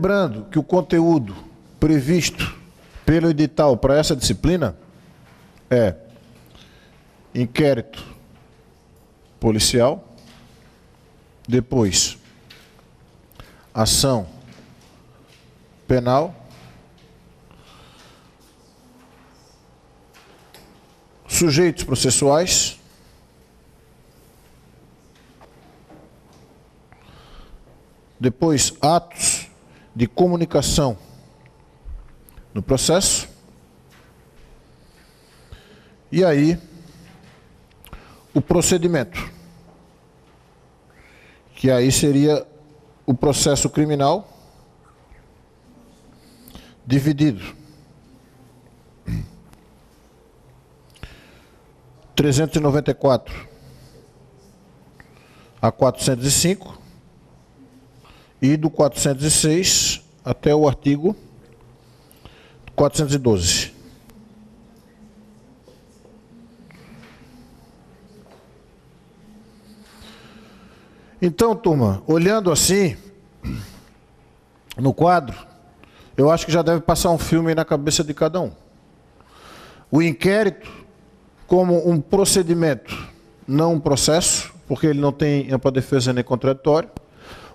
Lembrando que o conteúdo previsto pelo edital para essa disciplina é inquérito policial, depois ação penal, sujeitos processuais, depois atos de comunicação no processo, e aí o procedimento, que aí seria o processo criminal dividido 394 a 405 e do 406 até o artigo 412. Então, turma, olhando assim, no quadro, eu acho que já deve passar um filme aí na cabeça de cada um. O inquérito, como um procedimento, não um processo, porque ele não tem ampla defesa nem contraditório.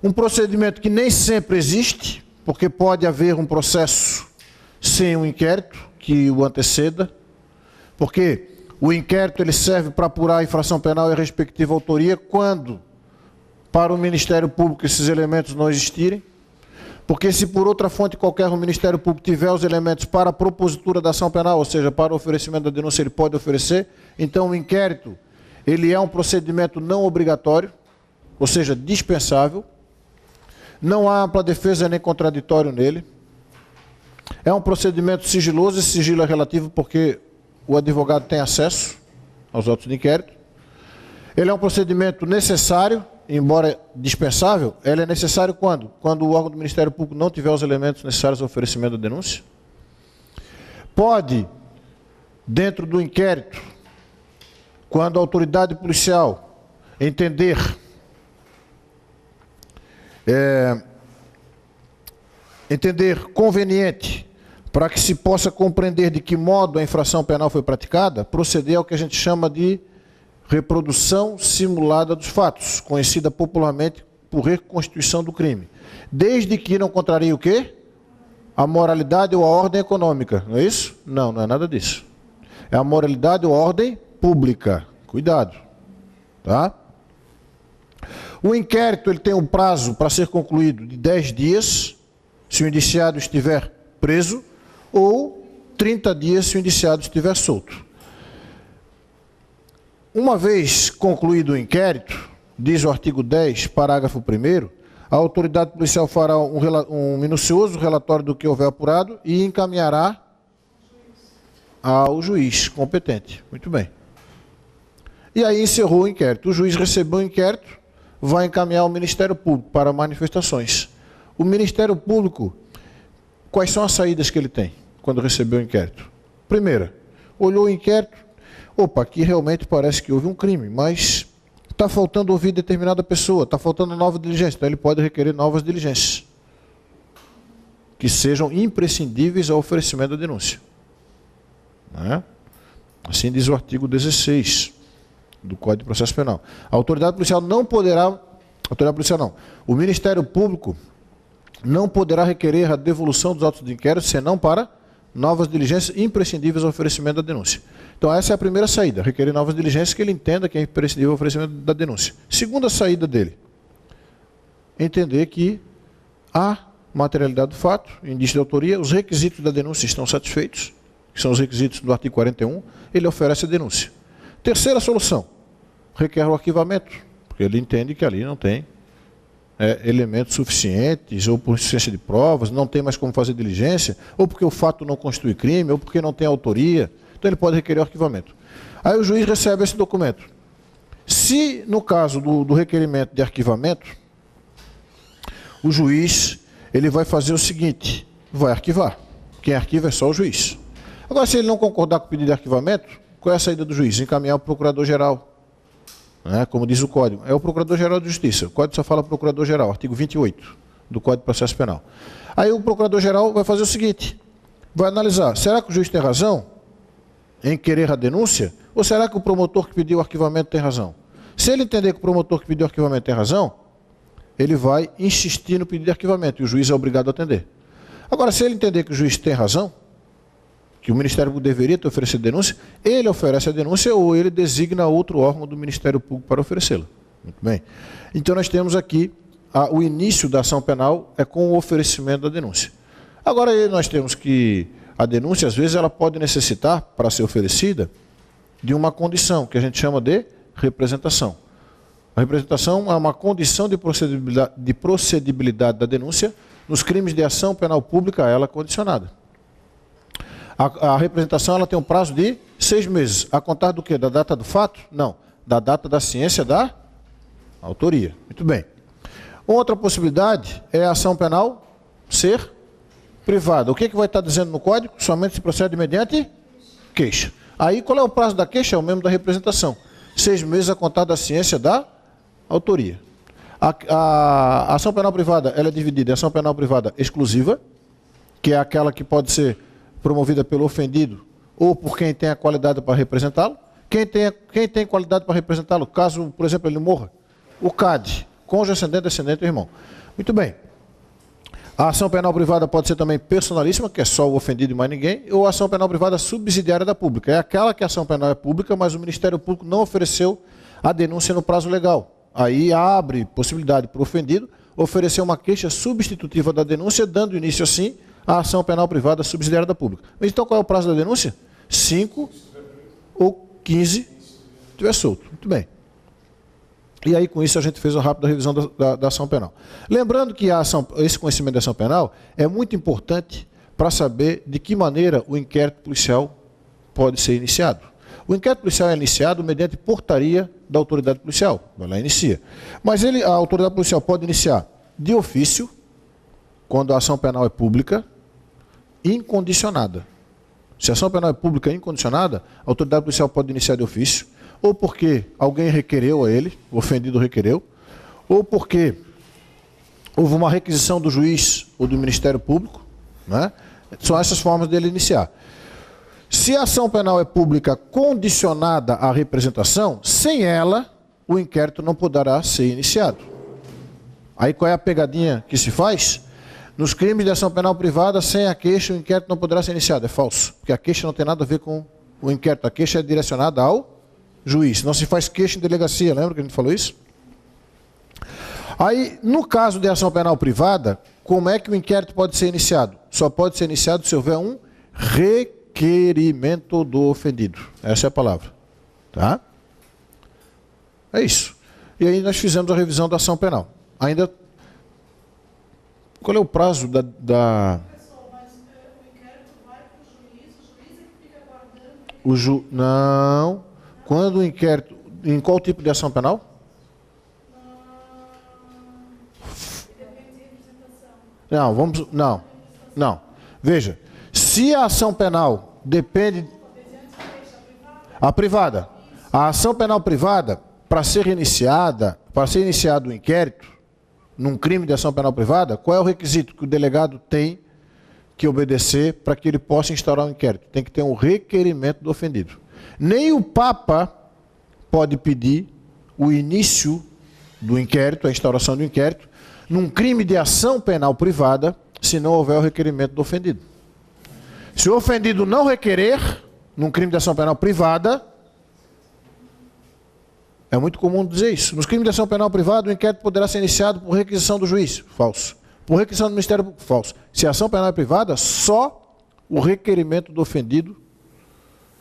Um procedimento que nem sempre existe, porque pode haver um processo sem um inquérito que o anteceda, porque o inquérito ele serve para apurar a infração penal e a respectiva autoria quando, para o Ministério Público, esses elementos não existirem, porque se por outra fonte qualquer o Ministério Público tiver os elementos para a propositura da ação penal, ou seja, para o oferecimento da denúncia, ele pode oferecer. Então o inquérito ele é um procedimento não obrigatório, ou seja, dispensável, não há ampla defesa nem contraditório nele. É um procedimento sigiloso, esse sigilo é relativo porque o advogado tem acesso aos autos de inquérito. Ele é um procedimento necessário, embora dispensável. Ele é necessário quando? Quando o órgão do Ministério Público não tiver os elementos necessários ao oferecimento da denúncia. Pode, dentro do inquérito, quando a autoridade policial entender conveniente para que se possa compreender de que modo a infração penal foi praticada, proceder ao que a gente chama de reprodução simulada dos fatos, conhecida popularmente por reconstituição do crime. Desde que não contrarie o quê? A moralidade ou a ordem econômica, não é isso? Não, não é nada disso. É a moralidade ou a ordem pública. Cuidado. Tá? O inquérito ele tem um prazo para ser concluído de 10 dias, se o indiciado estiver preso, ou 30 dias se o indiciado estiver solto. Uma vez concluído o inquérito, diz o artigo 10, parágrafo 1º, a autoridade policial fará um minucioso relatório do que houver apurado e encaminhará ao juiz competente. Muito bem. E aí encerrou o inquérito. O juiz recebeu o inquérito, vai encaminhar ao Ministério Público para manifestações. O Ministério Público, quais são as saídas que ele tem quando recebeu o inquérito? Primeira, olhou o inquérito, opa, aqui realmente parece que houve um crime, mas está faltando ouvir determinada pessoa, está faltando nova diligência, então ele pode requerer novas diligências, que sejam imprescindíveis ao oferecimento da denúncia. Né? Assim diz o artigo 16 do Código de Processo Penal. A autoridade policial não poderá, o Ministério Público não poderá requerer a devolução dos autos de inquérito, senão para novas diligências imprescindíveis ao oferecimento da denúncia. Então essa é a primeira saída, requerer novas diligências que ele entenda que é imprescindível ao oferecimento da denúncia. Segunda saída dele, entender que há materialidade do fato, indício de autoria, os requisitos da denúncia estão satisfeitos, que são os requisitos do artigo 41, ele oferece a denúncia. Terceira solução, requer o arquivamento, porque ele entende que ali não tem elementos suficientes, ou por insuficiência de provas, não tem mais como fazer diligência, ou porque o fato não constitui crime, ou porque não tem autoria. Então ele pode requerer o arquivamento. Aí o juiz recebe esse documento. Se, no caso do requerimento de arquivamento, o juiz ele vai fazer o seguinte, vai arquivar. Quem arquiva é só o juiz. Agora, se ele não concordar com o pedido de arquivamento, qual é a saída do juiz? Encaminhar o procurador-geral. Como diz o Código. É o Procurador-Geral de Justiça. O Código só fala Procurador-Geral, artigo 28 do Código de Processo Penal. Aí o procurador-geral vai fazer o seguinte, vai analisar, será que o juiz tem razão em querer a denúncia, ou será que o promotor que pediu o arquivamento tem razão? Se ele entender que o promotor que pediu o arquivamento tem razão, ele vai insistir no pedido de arquivamento, e o juiz é obrigado a atender. Agora, se ele entender que o juiz tem razão, que o Ministério Público deveria ter oferecido denúncia, ele oferece a denúncia ou ele designa outro órgão do Ministério Público para oferecê-la. Muito bem. Então, nós temos aqui o início da ação penal é com o oferecimento da denúncia. Agora, aí nós temos que a denúncia, às vezes, ela pode necessitar, para ser oferecida, de uma condição, que a gente chama de representação. A representação é uma condição de procedibilidade da denúncia nos crimes de ação penal pública a ela condicionada. A representação ela tem um prazo de 6 meses. A contar do quê? Da data do fato? Não. Da data da ciência da autoria. Muito bem. Outra possibilidade é a ação penal ser privada. O que vai estar dizendo no Código? Somente se procede mediante queixa. Aí qual é o prazo da queixa? É o mesmo da representação. 6 meses a contar da ciência da autoria. A ação penal privada ela é dividida em ação penal privada exclusiva, que é aquela que pode ser promovida pelo ofendido ou por quem tem a qualidade para representá-lo. Quem tem qualidade para representá-lo, caso, por exemplo, ele morra? O CAD, cônjuge, ascendente, descendente ou irmão. Muito bem. A ação penal privada pode ser também personalíssima, que é só o ofendido e mais ninguém, ou a ação penal privada subsidiária da pública. É aquela que a ação penal é pública, mas o Ministério Público não ofereceu a denúncia no prazo legal. Aí abre possibilidade para o ofendido oferecer uma queixa substitutiva da denúncia, dando início, assim, à ação penal privada subsidiária da pública. Mas então qual é o prazo da denúncia? 5 ou 15, se estiver solto. Muito bem. E aí, com isso, a gente fez uma rápida revisão da ação penal. Lembrando que esse conhecimento da ação penal é muito importante para saber de que maneira o inquérito policial pode ser iniciado. O inquérito policial é iniciado mediante portaria da autoridade policial. Ela inicia. Mas a autoridade policial pode iniciar de ofício, quando a ação penal é pública, incondicionada. Se a ação penal é pública incondicionada, a autoridade policial pode iniciar de ofício, ou porque alguém requereu a ele, o ofendido requereu, ou porque houve uma requisição do juiz ou do Ministério Público, né? São essas formas dele iniciar. Se a ação penal é pública condicionada à representação, sem ela, o inquérito não poderá ser iniciado. Aí qual é a pegadinha que se faz? Nos crimes de ação penal privada, sem a queixa, o inquérito não poderá ser iniciado. É falso, porque a queixa não tem nada a ver com o inquérito. A queixa é direcionada ao juiz. Não se faz queixa em delegacia, lembra que a gente falou isso? Aí, no caso de ação penal privada, como é que o inquérito pode ser iniciado? Só pode ser iniciado se houver um requerimento do ofendido. Essa é a palavra. Tá? É isso. E aí nós fizemos a revisão da ação penal. Ainda... Qual é o prazo da... Pessoal, mas o inquérito vai para o juiz é que fica aguardando... Não. Quando o inquérito... Em qual tipo de ação penal? Depende de representação. Não, vamos... Não. Não. Veja, se a ação penal depende... A privada. A ação penal privada, para ser iniciado o inquérito, num crime de ação penal privada, qual é o requisito que o delegado tem que obedecer para que ele possa instaurar um inquérito? Tem que ter um requerimento do ofendido. Nem o Papa pode pedir o início do inquérito, a instauração do inquérito, num crime de ação penal privada, se não houver o requerimento do ofendido. Se o ofendido não requerer, num crime de ação penal privada, é muito comum dizer isso. Nos crimes de ação penal privada, o inquérito poderá ser iniciado por requisição do juiz. Falso. Por requisição do Ministério Público. Falso. Se a ação penal é privada, só o requerimento do ofendido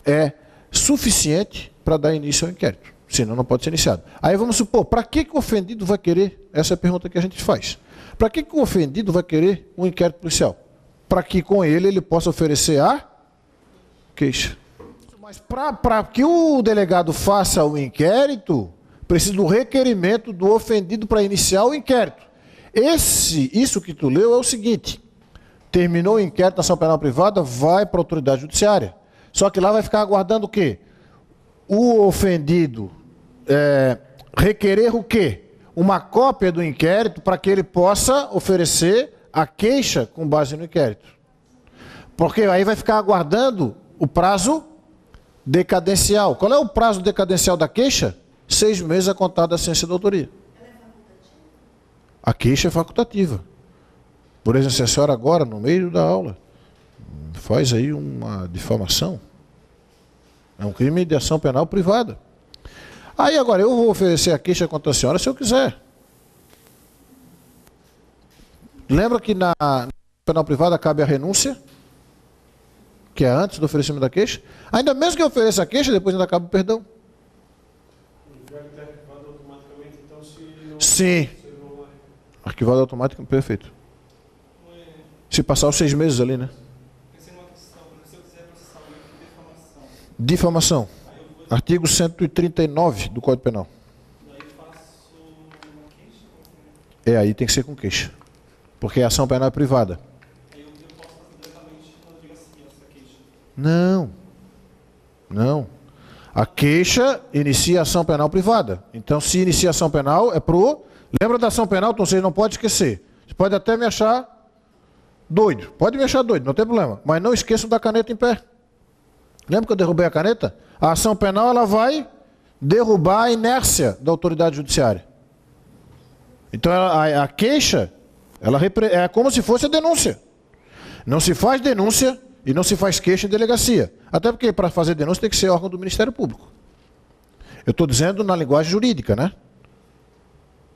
é suficiente para dar início ao inquérito. Senão não pode ser iniciado. Aí vamos supor, para que o ofendido vai querer? Essa é a pergunta que a gente faz. Para que o ofendido vai querer um inquérito policial? Para que com ele possa oferecer a queixa. Mas para que o delegado faça o inquérito, precisa do requerimento do ofendido para iniciar o inquérito. Isso que tu leu é o seguinte: terminou o inquérito na ação penal privada, vai para a autoridade judiciária. Só que lá vai ficar aguardando o quê? O ofendido requerer o quê? uma cópia do inquérito para que ele possa oferecer a queixa com base no inquérito. Porque aí vai ficar aguardando o prazo decadencial. Qual é o prazo decadencial da queixa? 6 meses a contar da ciência da autoria. A queixa é facultativa. Por exemplo, se a senhora agora, no meio da aula, faz aí uma difamação, é um crime de ação penal privada. Aí agora, eu vou oferecer a queixa contra a senhora se eu quiser. Lembra que na penal privada cabe a renúncia, que é antes do oferecimento da queixa? Ainda mesmo que eu ofereça a queixa, depois ainda cabe o perdão. Arquivado automaticamente, então, se não... Sim. Arquivado automático, perfeito. Se passar os 6 meses ali, né? Pensei numa questão, se eu quiser processar alguém por difamação. Difamação. Artigo 139 do Código Penal. Daí eu faço uma queixa? É, aí tem que ser com queixa. Porque a ação penal é privada. Aí eu posso fazer diretamente na delegacia essa queixa? Não. Não. A queixa inicia a ação penal privada. Então, se inicia a ação penal, é pro... Lembra da ação penal? Então, vocês não podem esquecer. Você pode até me achar doido. Pode me achar doido, não tem problema. Mas não esqueçam da caneta em pé. Lembra que eu derrubei a caneta? A ação penal ela vai derrubar a inércia da autoridade judiciária. Então, a queixa ela é como se fosse a denúncia. Não se faz denúncia e não se faz queixa em delegacia. Até porque para fazer denúncia tem que ser órgão do Ministério Público. Eu estou dizendo na linguagem jurídica, né?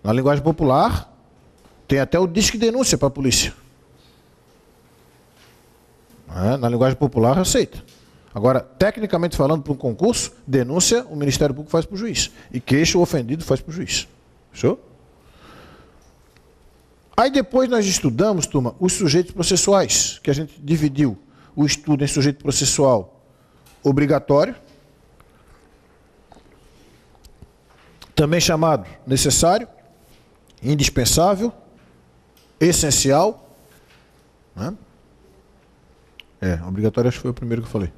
Na linguagem popular, tem até o disque denúncia para a polícia. Na linguagem popular, aceita. Agora, tecnicamente falando, para um concurso, denúncia o Ministério Público faz para o juiz. E queixa o ofendido faz para o juiz. Fechou? Aí depois nós estudamos, turma, os sujeitos processuais, que a gente dividiu o estudo em sujeito processual obrigatório, também chamado necessário, indispensável, essencial. Né? Obrigatório acho que foi o primeiro que eu falei.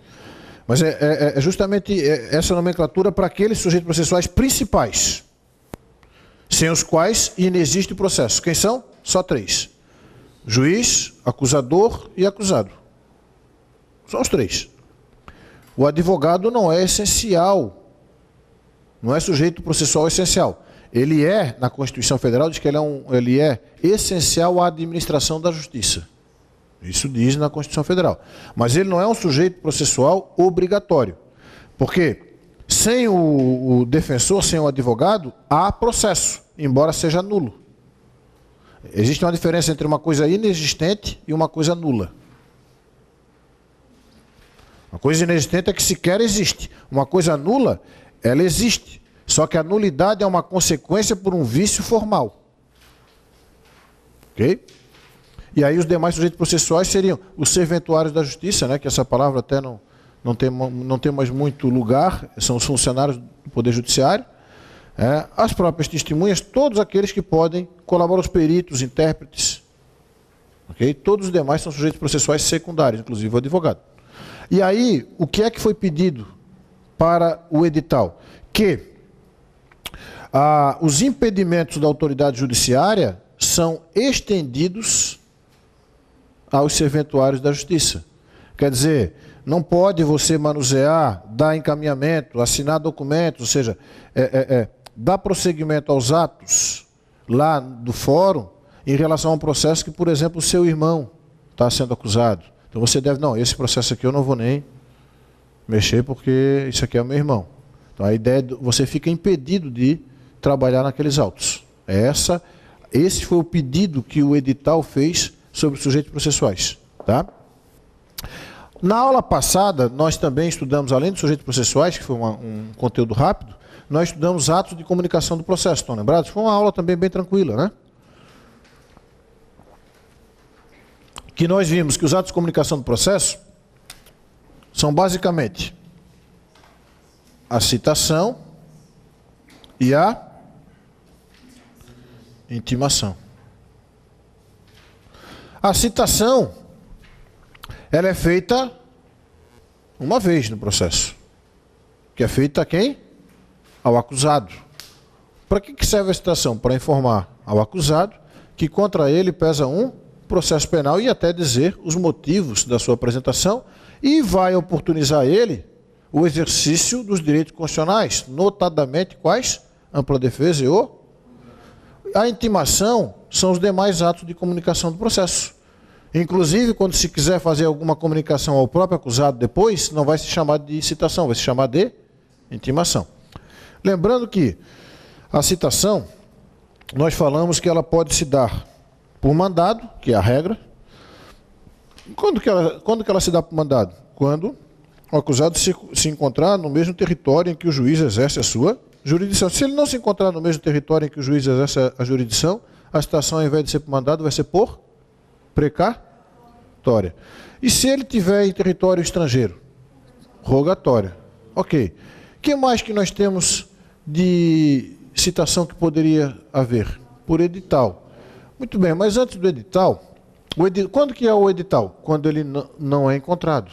Mas é justamente essa nomenclatura para aqueles sujeitos processuais principais, sem os quais inexiste o processo. Quem são? Só 3. Juiz, acusador e acusado. São os 3. O advogado não é essencial. Não é sujeito processual essencial. Ele é, na Constituição Federal, diz que ele é essencial à administração da justiça. Isso diz na Constituição Federal. Mas ele não é um sujeito processual obrigatório. Porque sem o defensor, sem o advogado, há processo, embora seja nulo. Existe uma diferença entre uma coisa inexistente e uma coisa nula. Uma coisa inexistente é que sequer existe. Uma coisa nula, ela existe. Só que a nulidade é uma consequência por um vício formal. Ok? E aí os demais sujeitos processuais seriam os serventuários da justiça, né, que essa palavra até não tem mais muito lugar, são os funcionários do Poder Judiciário, as próprias testemunhas, todos aqueles que podem colaborar, os peritos, intérpretes. Okay? Todos os demais são sujeitos processuais secundários, inclusive o advogado. E aí, o que é que foi pedido para o edital? Que os impedimentos da autoridade judiciária são estendidos aos serventuários da justiça. Quer dizer, não pode você manusear, dar encaminhamento, assinar documentos, ou seja, dar prosseguimento aos atos lá do fórum em relação a um processo que, por exemplo, o seu irmão está sendo acusado. Então você deve, não, esse processo aqui eu não vou nem mexer porque isso aqui é o meu irmão. Então a ideia é você fica impedido de trabalhar naqueles autos. Esse foi o pedido que o edital fez sobre os sujeitos processuais. Tá? Na aula passada, nós também estudamos, além dos sujeitos processuais, que foi um conteúdo rápido, nós estudamos atos de comunicação do processo. Estão lembrados? Foi uma aula também bem tranquila, né? Que nós vimos que os atos de comunicação do processo são basicamente a citação e a intimação. A citação, ela é feita uma vez no processo. Que é feita a quem? Ao acusado. Para que serve a citação? Para informar ao acusado que contra ele pesa um processo penal e até dizer os motivos da sua apresentação e vai oportunizar ele o exercício dos direitos constitucionais, notadamente quais? Ampla defesa e a intimação são os demais atos de comunicação do processo. Inclusive, quando se quiser fazer alguma comunicação ao próprio acusado depois, não vai se chamar de citação, vai se chamar de intimação. Lembrando que a citação, nós falamos que ela pode se dar por mandado, que é a regra. Quando que ela se dá por mandado? Quando o acusado se encontrar no mesmo território em que o juiz exerce a sua jurisdição. Se ele não se encontrar no mesmo território em que o juiz exerce a jurisdição, a citação, ao invés de ser por mandado, vai ser por precatória. E se ele tiver em território estrangeiro? Rogatória. Ok. O que mais que nós temos de citação que poderia haver? Por edital. Muito bem, mas antes do edital, quando que é o edital? Quando ele não é encontrado.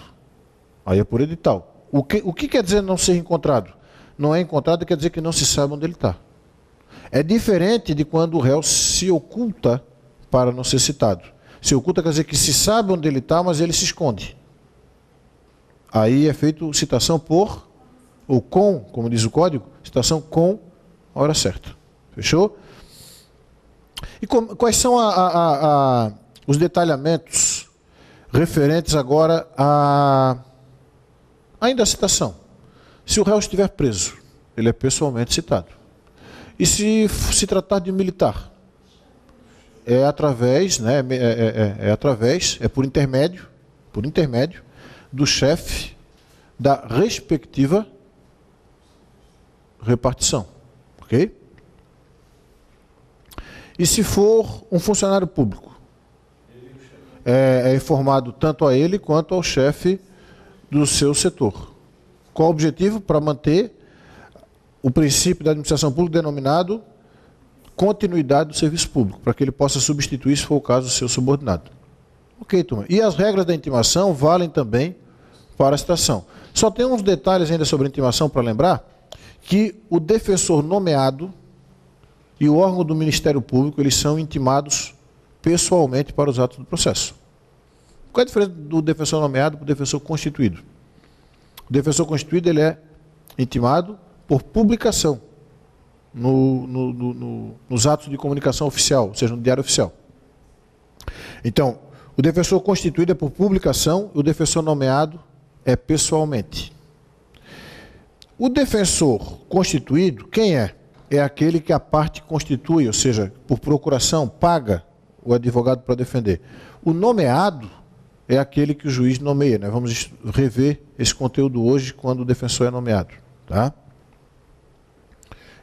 Aí é por edital. O que quer dizer não ser encontrado? Não é encontrado quer dizer que não se sabe onde ele está. É diferente de quando o réu se oculta para não ser citado. Se oculta quer dizer que se sabe onde ele está, mas ele se esconde. Aí é feito citação por, ou com, como diz o código, citação com a hora certa. Fechou? E quais são os detalhamentos referentes agora ainda à citação? Se o réu estiver preso, ele é pessoalmente citado. E se tratar de militar? É através, né, por intermédio do chefe da respectiva repartição. Ok? E se for um funcionário público? É informado tanto a ele quanto ao chefe do seu setor. Qual o objetivo? Para manter o princípio da administração pública denominado continuidade do serviço público, para que ele possa substituir, se for o caso, o seu subordinado. Ok, turma. E as regras da intimação valem também para a citação. Só tem uns detalhes ainda sobre a intimação para lembrar, que o defensor nomeado e o órgão do Ministério Público, eles são intimados pessoalmente para os atos do processo. Qual é a diferença do defensor nomeado para o defensor constituído? O defensor constituído ele é intimado por publicação nos atos de comunicação oficial, ou seja, no diário oficial. Então, o defensor constituído é por publicação e o defensor nomeado é pessoalmente. O defensor constituído, quem é? É aquele que a parte constitui, ou seja, por procuração, paga o advogado para defender. O nomeado é aquele que o juiz nomeia. Nós vamos rever esse conteúdo hoje, quando o defensor é nomeado. Tá?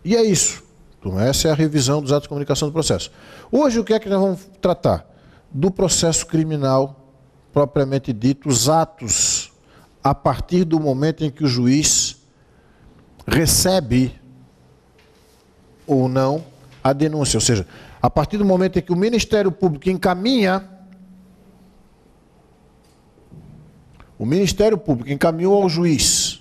E é isso. Então, essa é a revisão dos atos de comunicação do processo. Hoje, o que é que nós vamos tratar? Do processo criminal, propriamente dito, os atos a partir do momento em que o juiz recebe ou não a denúncia. Ou seja, a partir do momento em que o Ministério Público encaminha, o Ministério Público encaminhou ao juiz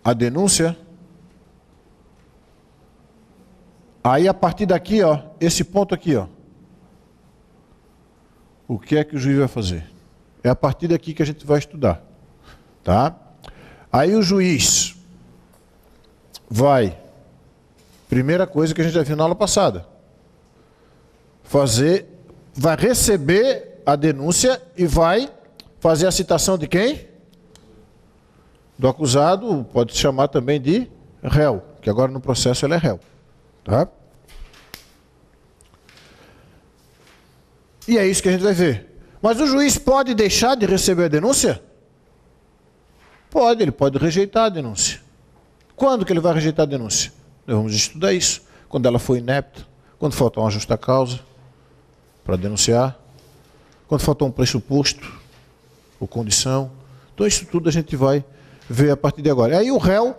a denúncia, aí a partir daqui, ó, esse ponto aqui, ó, o que é que o juiz vai fazer? É a partir daqui que a gente vai estudar, tá? Aí o juiz vai, primeira coisa que a gente já viu na aula passada, vai receber a denúncia e vai fazer a citação de quem? Do acusado, pode se chamar também de réu, que agora no processo ele é réu. Tá? E é isso que a gente vai ver. Mas o juiz pode deixar de receber a denúncia? Pode, ele pode rejeitar a denúncia. Quando que ele vai rejeitar a denúncia? Nós vamos estudar isso. Quando ela for inepta, quando faltar uma justa causa para denunciar, quando faltar um pressuposto ou condição. Então isso tudo a gente vai ver a partir de agora. Aí o réu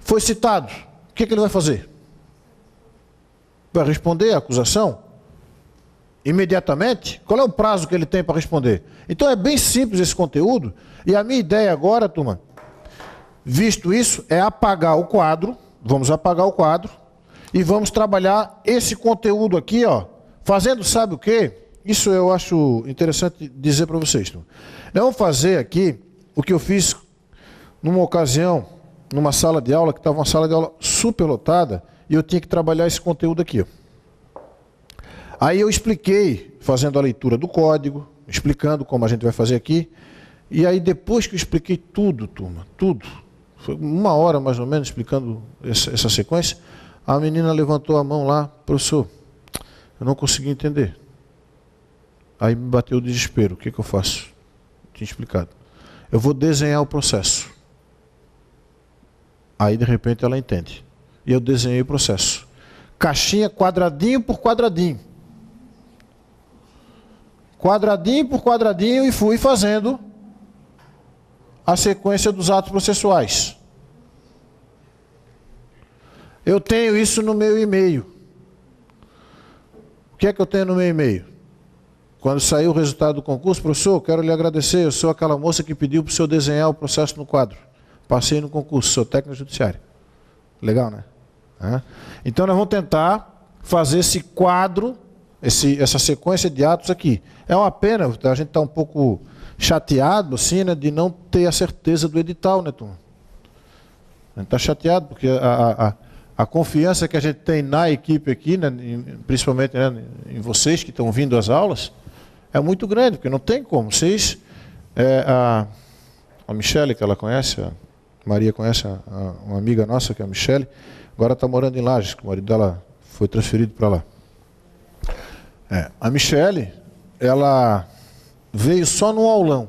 foi citado. O que ele vai fazer? Vai responder à acusação? Imediatamente? Qual é o prazo que ele tem para responder? Então é bem simples esse conteúdo. E a minha ideia agora, turma, Visto isso, é apagar o quadro, vamos apagar o quadro, e vamos trabalhar esse conteúdo aqui, ó, fazendo, sabe o quê? Isso eu acho interessante dizer para vocês. Nós vamos fazer aqui o que eu fiz numa ocasião, numa sala de aula, que estava uma sala de aula super lotada, e eu tinha que trabalhar esse conteúdo aqui, ó. Aí eu expliquei, fazendo a leitura do código, explicando como a gente vai fazer aqui, e aí depois que eu expliquei tudo, turma, tudo, foi 1 hora mais ou menos explicando essa sequência, a menina levantou a mão lá, professor, eu não consegui entender. Aí me bateu o desespero, o que eu faço? Tinha explicado. Eu vou desenhar o processo. Aí de repente ela entende. E eu desenhei o processo. Caixinha quadradinho por quadradinho. Quadradinho por quadradinho e fui fazendo a sequência dos atos processuais. Eu tenho isso no meu e-mail. O que é que eu tenho no meu e-mail? Quando saiu o resultado do concurso, professor, quero lhe agradecer, eu sou aquela moça que pediu para o senhor desenhar o processo no quadro. Passei no concurso, sou técnico judiciário. Legal, né? Então nós vamos tentar fazer esse quadro, essa sequência de atos aqui. É uma pena, a gente está um pouco chateado assim, né, de não ter a certeza do edital, né, turma? A gente está chateado porque a confiança que a gente tem na equipe aqui, né, principalmente, né, em vocês que estão vindo às aulas, é muito grande, porque não tem como. Vocês, a Michele, que ela conhece, a Maria conhece uma amiga nossa, que é a Michele, agora está morando em Lages, que o marido dela foi transferido para lá. A Michele, ela veio só no aulão,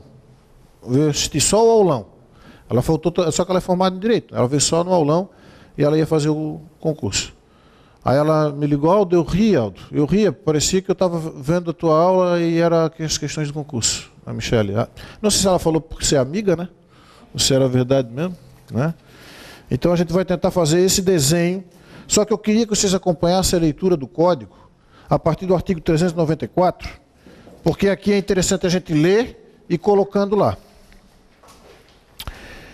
veio assistir só o aulão. Ela faltou, só que ela é formada em Direito, ela veio só no aulão e ela ia fazer o concurso. Aí ela me ligou, Aldo, eu ria, parecia que eu estava vendo a tua aula e era as questões do concurso, a Michele. Não sei se ela falou porque você é amiga, né? Ou se era verdade mesmo, né? Então a gente vai tentar fazer esse desenho, só que eu queria que vocês acompanhassem a leitura do código a partir do artigo 394, porque aqui é interessante a gente ler e colocando lá.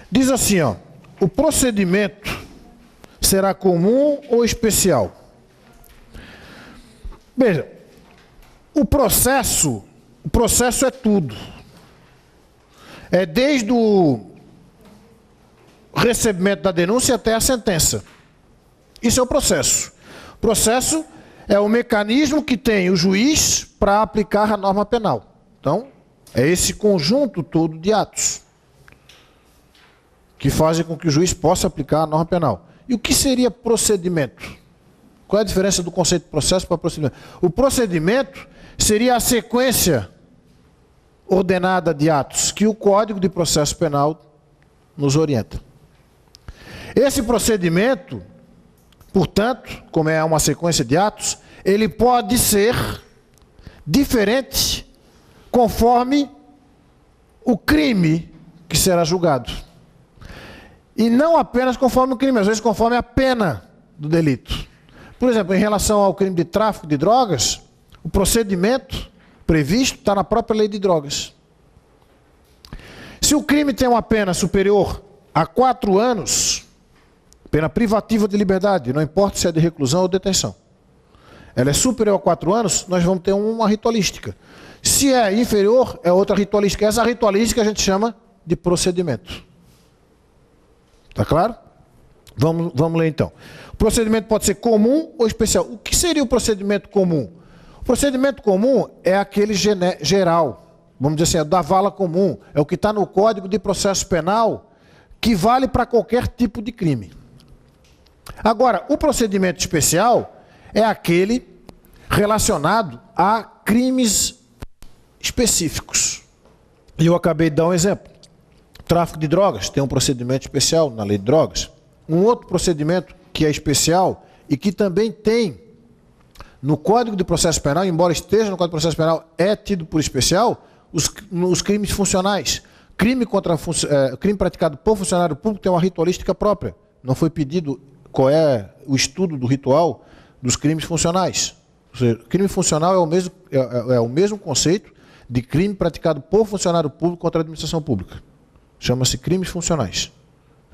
Diz assim, ó, o procedimento será comum ou especial? Veja, o processo é tudo. É desde o recebimento da denúncia até a sentença. Isso é o processo. O processo é o mecanismo que tem o juiz para aplicar a norma penal. Então, é esse conjunto todo de atos que fazem com que o juiz possa aplicar a norma penal. E o que seria procedimento? Qual é a diferença do conceito de processo para procedimento? O procedimento seria a sequência ordenada de atos que o Código de Processo Penal nos orienta. Esse procedimento, portanto, como é uma sequência de atos, ele pode ser diferente conforme o crime que será julgado. E não apenas conforme o crime, às vezes conforme a pena do delito. Por exemplo, em relação ao crime de tráfico de drogas, o procedimento previsto está na própria lei de drogas. Se o crime tem uma pena superior a 4 anos, pena privativa de liberdade, não importa se é de reclusão ou detenção, ela é superior a 4 anos, nós vamos ter uma ritualística. Se é inferior, é outra ritualística. Essa ritualística a gente chama de procedimento. Está claro? Vamos ler então. O procedimento pode ser comum ou especial. O que seria o procedimento comum? O procedimento comum é aquele geral, vamos dizer assim, da vala comum. É o que está no Código de Processo Penal, que vale para qualquer tipo de crime. Agora, o procedimento especial é aquele relacionado a crimes específicos. E eu acabei de dar um exemplo. Tráfico de drogas tem um procedimento especial na lei de drogas. Um outro procedimento que é especial e que também tem no Código de Processo Penal, embora esteja no Código de Processo Penal, é tido por especial, os crimes funcionais. Crime praticado por funcionário público tem uma ritualística própria. Não foi pedido qual é o estudo do ritual dos crimes funcionais. Ou seja, crime funcional é o mesmo conceito de crime praticado por funcionário público contra a administração pública. Chama-se crimes funcionais.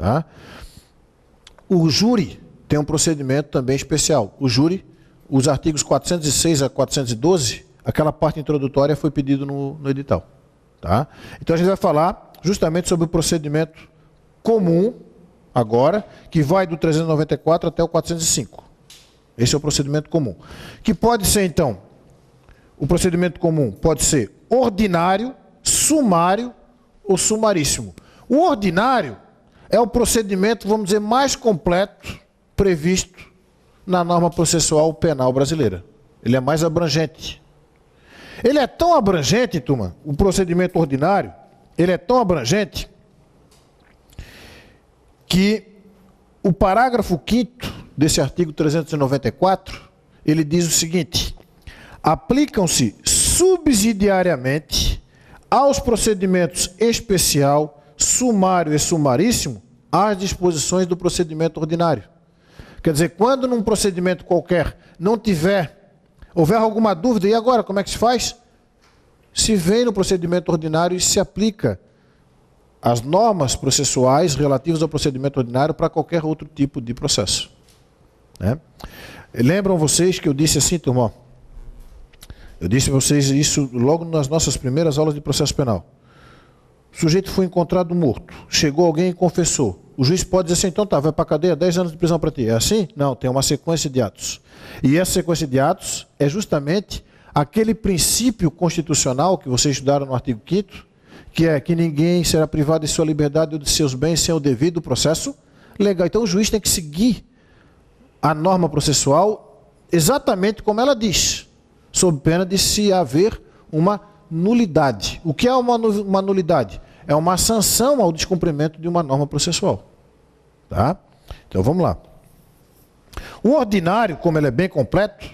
Tá? O júri tem um procedimento também especial. O júri, os artigos 406 a 412, aquela parte introdutória foi pedido no edital. Tá? Então a gente vai falar justamente sobre o procedimento comum, agora, que vai do 394 até o 405. Esse é o procedimento comum. Que pode ser, então, o procedimento comum pode ser ordinário, sumário ou sumaríssimo. O ordinário é o procedimento, vamos dizer, mais completo previsto na norma processual penal brasileira. Ele é mais abrangente. Ele é tão abrangente, turma, o procedimento ordinário, ele é tão abrangente que o parágrafo 5º desse artigo 394, ele diz o seguinte: aplicam-se subsidiariamente aos procedimentos especial, sumário e sumaríssimo as disposições do procedimento ordinário. Quer dizer, quando num procedimento qualquer não houver alguma dúvida, e agora, como é que se faz? Se vem no procedimento ordinário e se aplica as normas processuais relativas ao procedimento ordinário para qualquer outro tipo de processo. Né? Lembram vocês que eu disse assim, turma? Eu disse a vocês isso logo nas nossas primeiras aulas de processo penal. O sujeito foi encontrado morto, chegou alguém e confessou. O juiz pode dizer assim, então tá, vai para a cadeia, 10 anos de prisão para ti. É assim? Não, tem uma sequência de atos. E essa sequência de atos é justamente aquele princípio constitucional que vocês estudaram no artigo 5º, que é que ninguém será privado de sua liberdade ou de seus bens sem o devido processo legal. Então o juiz tem que seguir a norma processual exatamente como ela diz, sob pena de se haver uma nulidade. O que é uma nulidade? É uma sanção ao descumprimento de uma norma processual. Tá? Então vamos lá. O ordinário, como ele é bem completo,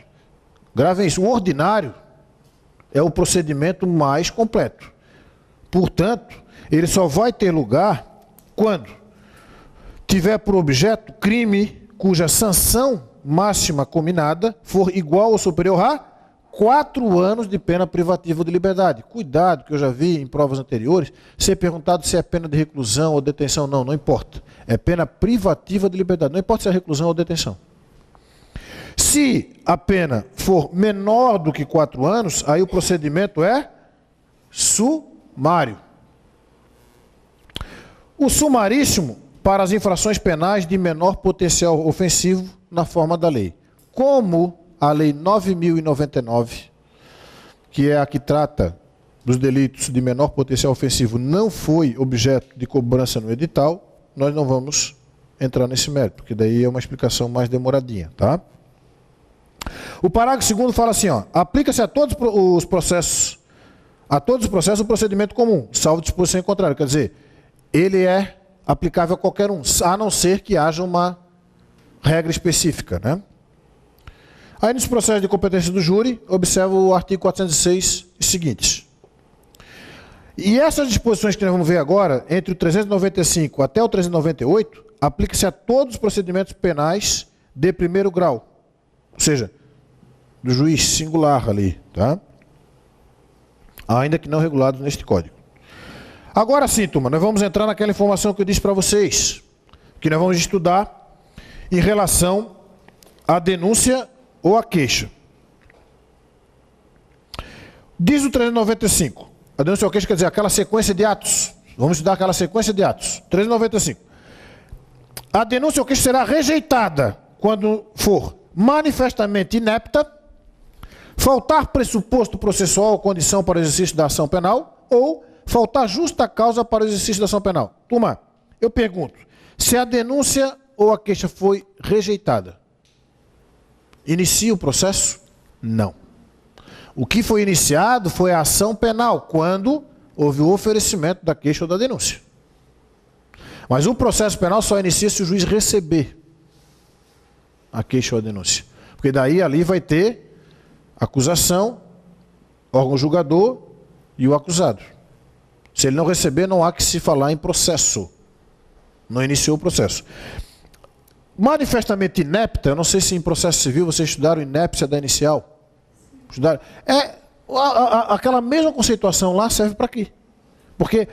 gravem isso, o ordinário é o procedimento mais completo. Portanto, ele só vai ter lugar quando tiver por objeto crime cuja sanção máxima combinada for igual ou superior a 4 anos de pena privativa de liberdade. Cuidado, que eu já vi em provas anteriores, ser perguntado se é pena de reclusão ou detenção. Não, não importa. É pena privativa de liberdade. Não importa se é reclusão ou detenção. Se a pena for menor do que 4 anos, aí o procedimento é sumário. O sumaríssimo para as infrações penais de menor potencial ofensivo na forma da lei. Como a Lei 9.099, que é a que trata dos delitos de menor potencial ofensivo, não foi objeto de cobrança no edital, nós não vamos entrar nesse mérito, porque daí é uma explicação mais demoradinha, tá? O parágrafo 2º fala assim, ó, aplica-se a todos os processos o procedimento comum, salvo disposição em contrário. Quer dizer, ele é aplicável a qualquer um, a não ser que haja uma regra específica, né? Aí, nos processos de competência do júri, observa o artigo 406 e seguintes. E essas disposições que nós vamos ver agora, entre o 395 até o 398, aplica-se a todos os procedimentos penais de primeiro grau. Ou seja, do juiz singular ali, tá? Ainda que não regulados neste código. Agora sim, turma, nós vamos entrar naquela informação que eu disse para vocês, que nós vamos estudar em relação à denúncia ou a queixa. Diz o 395, a denúncia ou a queixa quer dizer aquela sequência de atos. Vamos estudar aquela sequência de atos. 395. A denúncia ou queixa será rejeitada quando for manifestamente inepta, faltar pressuposto processual ou condição para o exercício da ação penal ou faltar justa causa para o exercício da ação penal. Turma, eu pergunto, se a denúncia ou a queixa foi rejeitada, inicia o processo? Não. O que foi iniciado foi a ação penal, quando houve o oferecimento da queixa ou da denúncia. Mas o processo penal só inicia se o juiz receber a queixa ou a denúncia. Porque daí ali vai ter acusação, órgão julgador e o acusado. Se ele não receber, não há que se falar em processo. Não iniciou o processo. Manifestamente inepta, eu não sei se em processo civil vocês estudaram inépcia da inicial. Estudaram? Aquela mesma conceituação lá serve para aqui. Porque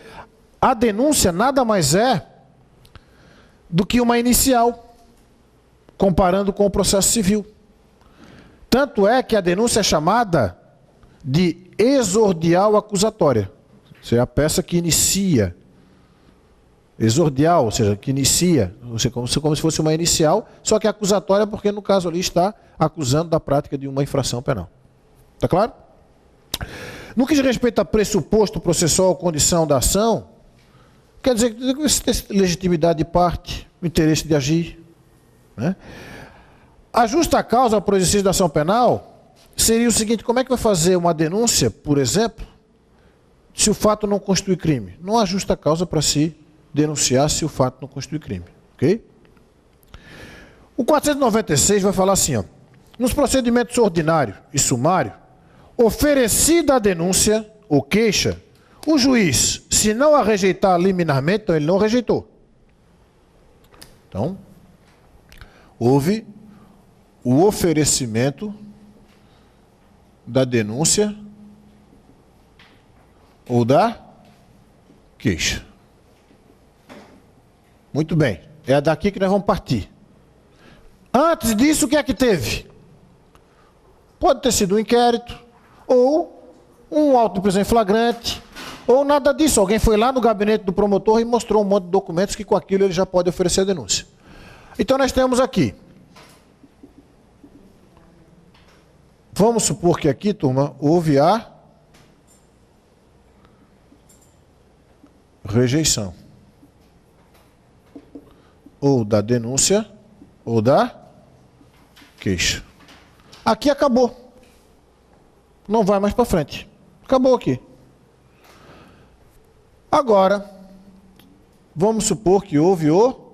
a denúncia nada mais é do que uma inicial, comparando com o processo civil. Tanto é que a denúncia é chamada de exordial acusatória. Ou seja, a peça que inicia. Exordial, ou seja, que inicia, ou seja, como se fosse uma inicial, só que acusatória porque no caso ali está acusando da prática de uma infração penal. Está claro? No que diz respeito a pressuposto processual ou condição da ação, quer dizer que você tem legitimidade de parte, o interesse de agir. Né? A justa causa para o exercício da ação penal seria o seguinte: como é que vai fazer uma denúncia, por exemplo, se o fato não constitui crime? Não há justa causa para se denunciar se o fato não constitui crime. Ok? O 496 vai falar assim, ó, nos procedimentos ordinário e sumário, oferecida a denúncia ou queixa, o juiz, se não a rejeitar liminarmente, então ele não rejeitou. Então, houve o oferecimento da denúncia ou da queixa. Muito bem, é daqui que nós vamos partir. Antes disso, o que é que teve? Pode ter sido um inquérito, ou um auto de prisão em flagrante, ou nada disso. Alguém foi lá no gabinete do promotor e mostrou um monte de documentos que com aquilo ele já pode oferecer a denúncia. Então nós temos aqui. Vamos supor que aqui, turma, houve a rejeição. Ou da denúncia, ou da queixa. Aqui acabou. Não vai mais para frente. Acabou aqui. Agora, vamos supor que houve o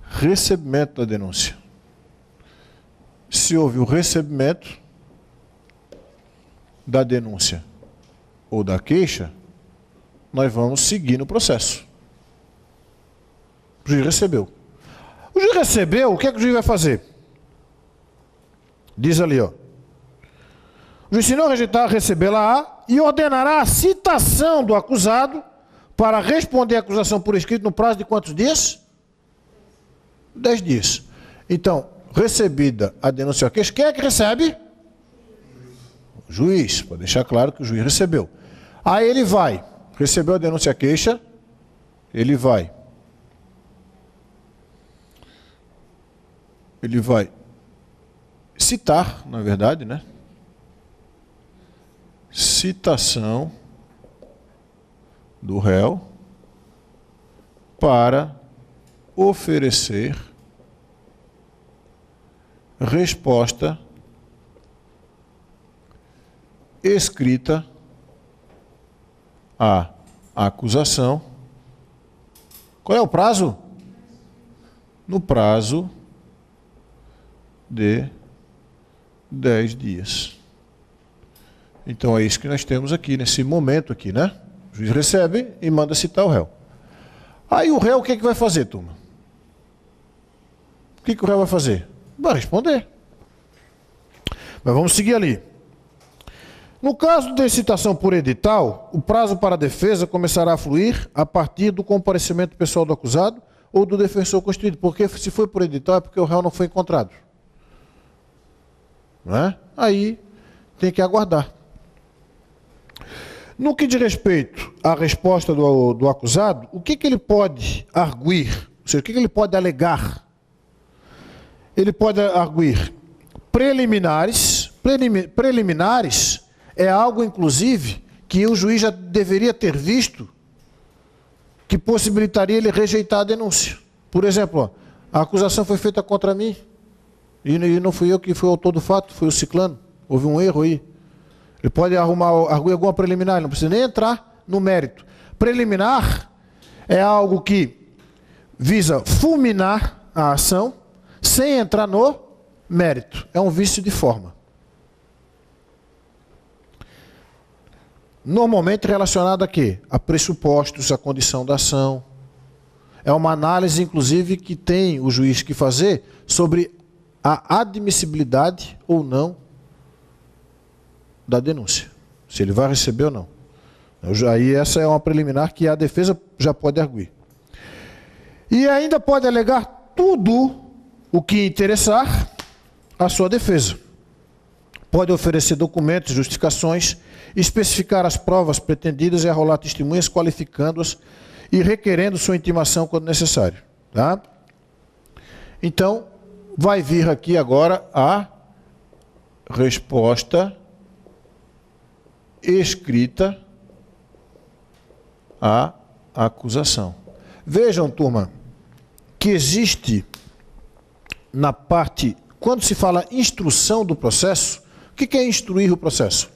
recebimento da denúncia. Se houve o recebimento da denúncia ou da queixa, nós vamos seguir no processo. O juiz recebeu. O juiz recebeu, o que é que o juiz vai fazer? Diz ali, ó. O juiz, se não rejeitar, recebê-la-á e ordenará a citação do acusado para responder à acusação por escrito no prazo de quantos dias? 10 dias. Então, recebida a denúncia ou a queixa, quem é que recebe? O juiz. Para deixar claro que o juiz recebeu. Aí ele vai, recebeu a denúncia ou a queixa, ele vai citar, na verdade, né? Citação do réu para oferecer resposta escrita à acusação. Qual é o prazo? No prazo de 10 dias. Então é isso que nós temos aqui, nesse momento aqui, né? O juiz recebe e manda citar o réu. Aí o réu o que é que vai fazer, turma? O que que o réu vai fazer? Vai responder. Mas vamos seguir ali. No caso de citação por edital, o prazo para a defesa começará a fluir a partir do comparecimento pessoal do acusado ou do defensor constituído. Porque se foi por edital é porque o réu não foi encontrado. Não é? Aí tem que aguardar. No que diz respeito à resposta do acusado, o que ele pode arguir? Ou seja, o que ele pode alegar? Ele pode arguir preliminares. Preliminares é algo, inclusive, que o juiz já deveria ter visto que possibilitaria ele rejeitar a denúncia. Por exemplo, ó, a acusação foi feita contra mim e não fui eu que fui o autor do fato, foi o ciclano. Houve um erro aí. Ele pode arguir alguma preliminar, ele não precisa nem entrar no mérito. Preliminar é algo que visa fulminar a ação sem entrar no mérito. É um vício de forma. Normalmente relacionado a quê? A pressupostos, a condição da ação. É uma análise, inclusive, que tem o juiz que fazer sobre a admissibilidade ou não da denúncia. Se ele vai receber ou não. Aí essa é uma preliminar que a defesa já pode arguir. E ainda pode alegar tudo o que interessar à sua defesa. Pode oferecer documentos, justificações, especificar as provas pretendidas e arrolar testemunhas, qualificando-as e requerendo sua intimação quando necessário. Tá? Então, vai vir aqui agora a resposta escrita à acusação. Vejam, turma, que existe na parte, quando se fala instrução do processo, o que é instruir o processo?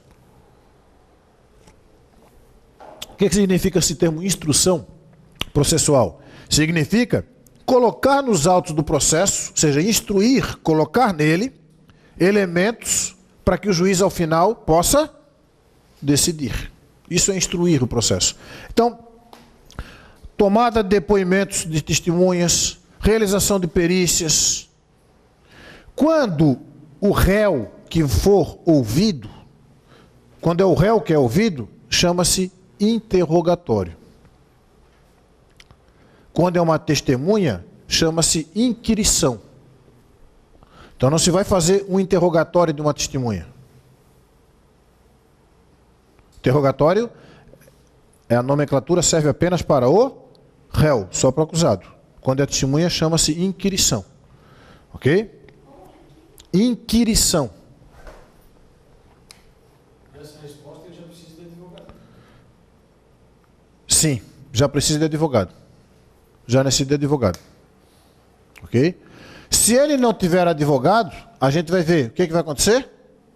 O que significa esse termo instrução processual? Significa colocar nos autos do processo, ou seja, instruir, colocar nele elementos para que o juiz ao final possa decidir. Isso é instruir o processo. Então, tomada de depoimentos de testemunhas, realização de perícias. Quando o réu que for ouvido, quando é o réu que é ouvido, chama-se interrogatório. Quando é uma testemunha, chama-se inquirição. Então não se vai fazer um interrogatório de uma testemunha. Interrogatório, a nomenclatura serve apenas para o réu, só para o acusado. Quando é testemunha, chama-se inquirição. Ok? Inquirição. Essa resposta ele já precisa de advogado. Sim, já precisa de advogado. Já necessita de advogado. Ok? Se ele não tiver advogado, a gente vai ver o que vai acontecer.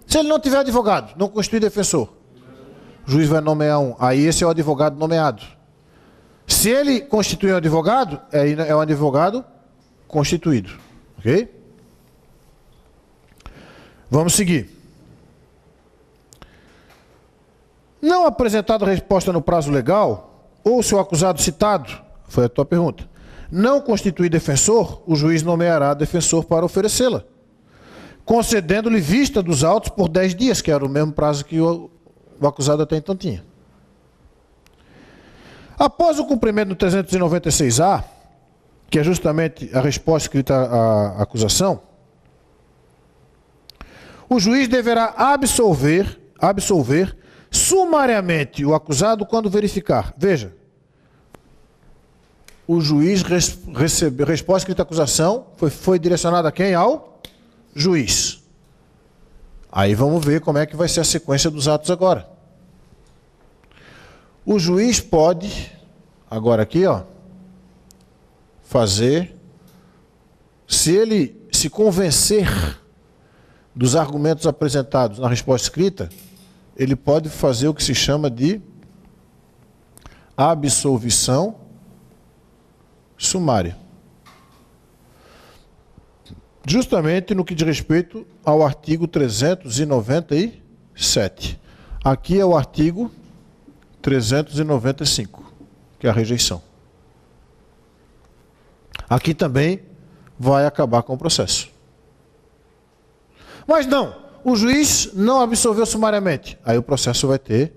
Se ele não tiver advogado, não constitui defensor, o juiz vai nomear um. Aí esse é o advogado nomeado. Se ele constitui um advogado, é um advogado constituído. Ok? Vamos seguir. Não apresentada a resposta no prazo legal, ou se o acusado citado, foi a tua pergunta, não constitui defensor, o juiz nomeará defensor para oferecê-la, concedendo-lhe vista dos autos por 10 dias, que era o mesmo prazo que o acusado até então tinha. Após o cumprimento do 396-A, que é justamente a resposta escrita à acusação, o juiz deverá absolver sumariamente o acusado quando verificar. Veja, o juiz recebeu a resposta escrita à acusação, foi direcionada a quem? Ao juiz. Aí vamos ver como é que vai ser a sequência dos atos agora. O juiz pode, agora aqui, ó, fazer, se ele se convencer dos argumentos apresentados na resposta escrita, ele pode fazer o que se chama de absolvição sumária. Justamente no que diz respeito ao artigo 397. Aqui é o artigo 395, que é a rejeição. Aqui também vai acabar com o processo. Mas não, o juiz não absolveu sumariamente. Aí o processo vai ter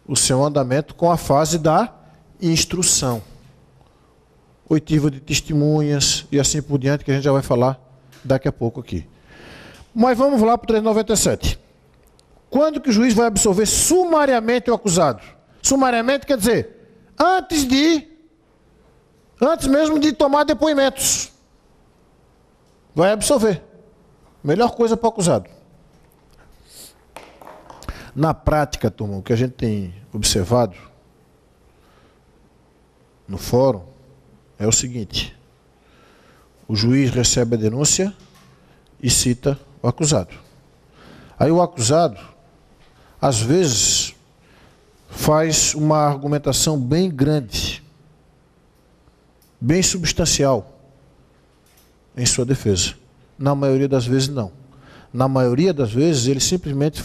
o seu andamento com a fase da instrução. Oitiva de testemunhas e assim por diante, que a gente já vai falar daqui a pouco aqui. Mas vamos lá para o 397. Quando que o juiz vai absolver sumariamente o acusado? Sumariamente quer dizer, antes mesmo de tomar depoimentos. Vai absolver. Melhor coisa para o acusado. Na prática, turma, o que a gente tem observado no fórum é o seguinte: o juiz recebe a denúncia e cita o acusado. Aí o acusado, às vezes, faz uma argumentação bem grande, bem substancial em sua defesa. Na maioria das vezes, não. Na maioria das vezes, ele simplesmente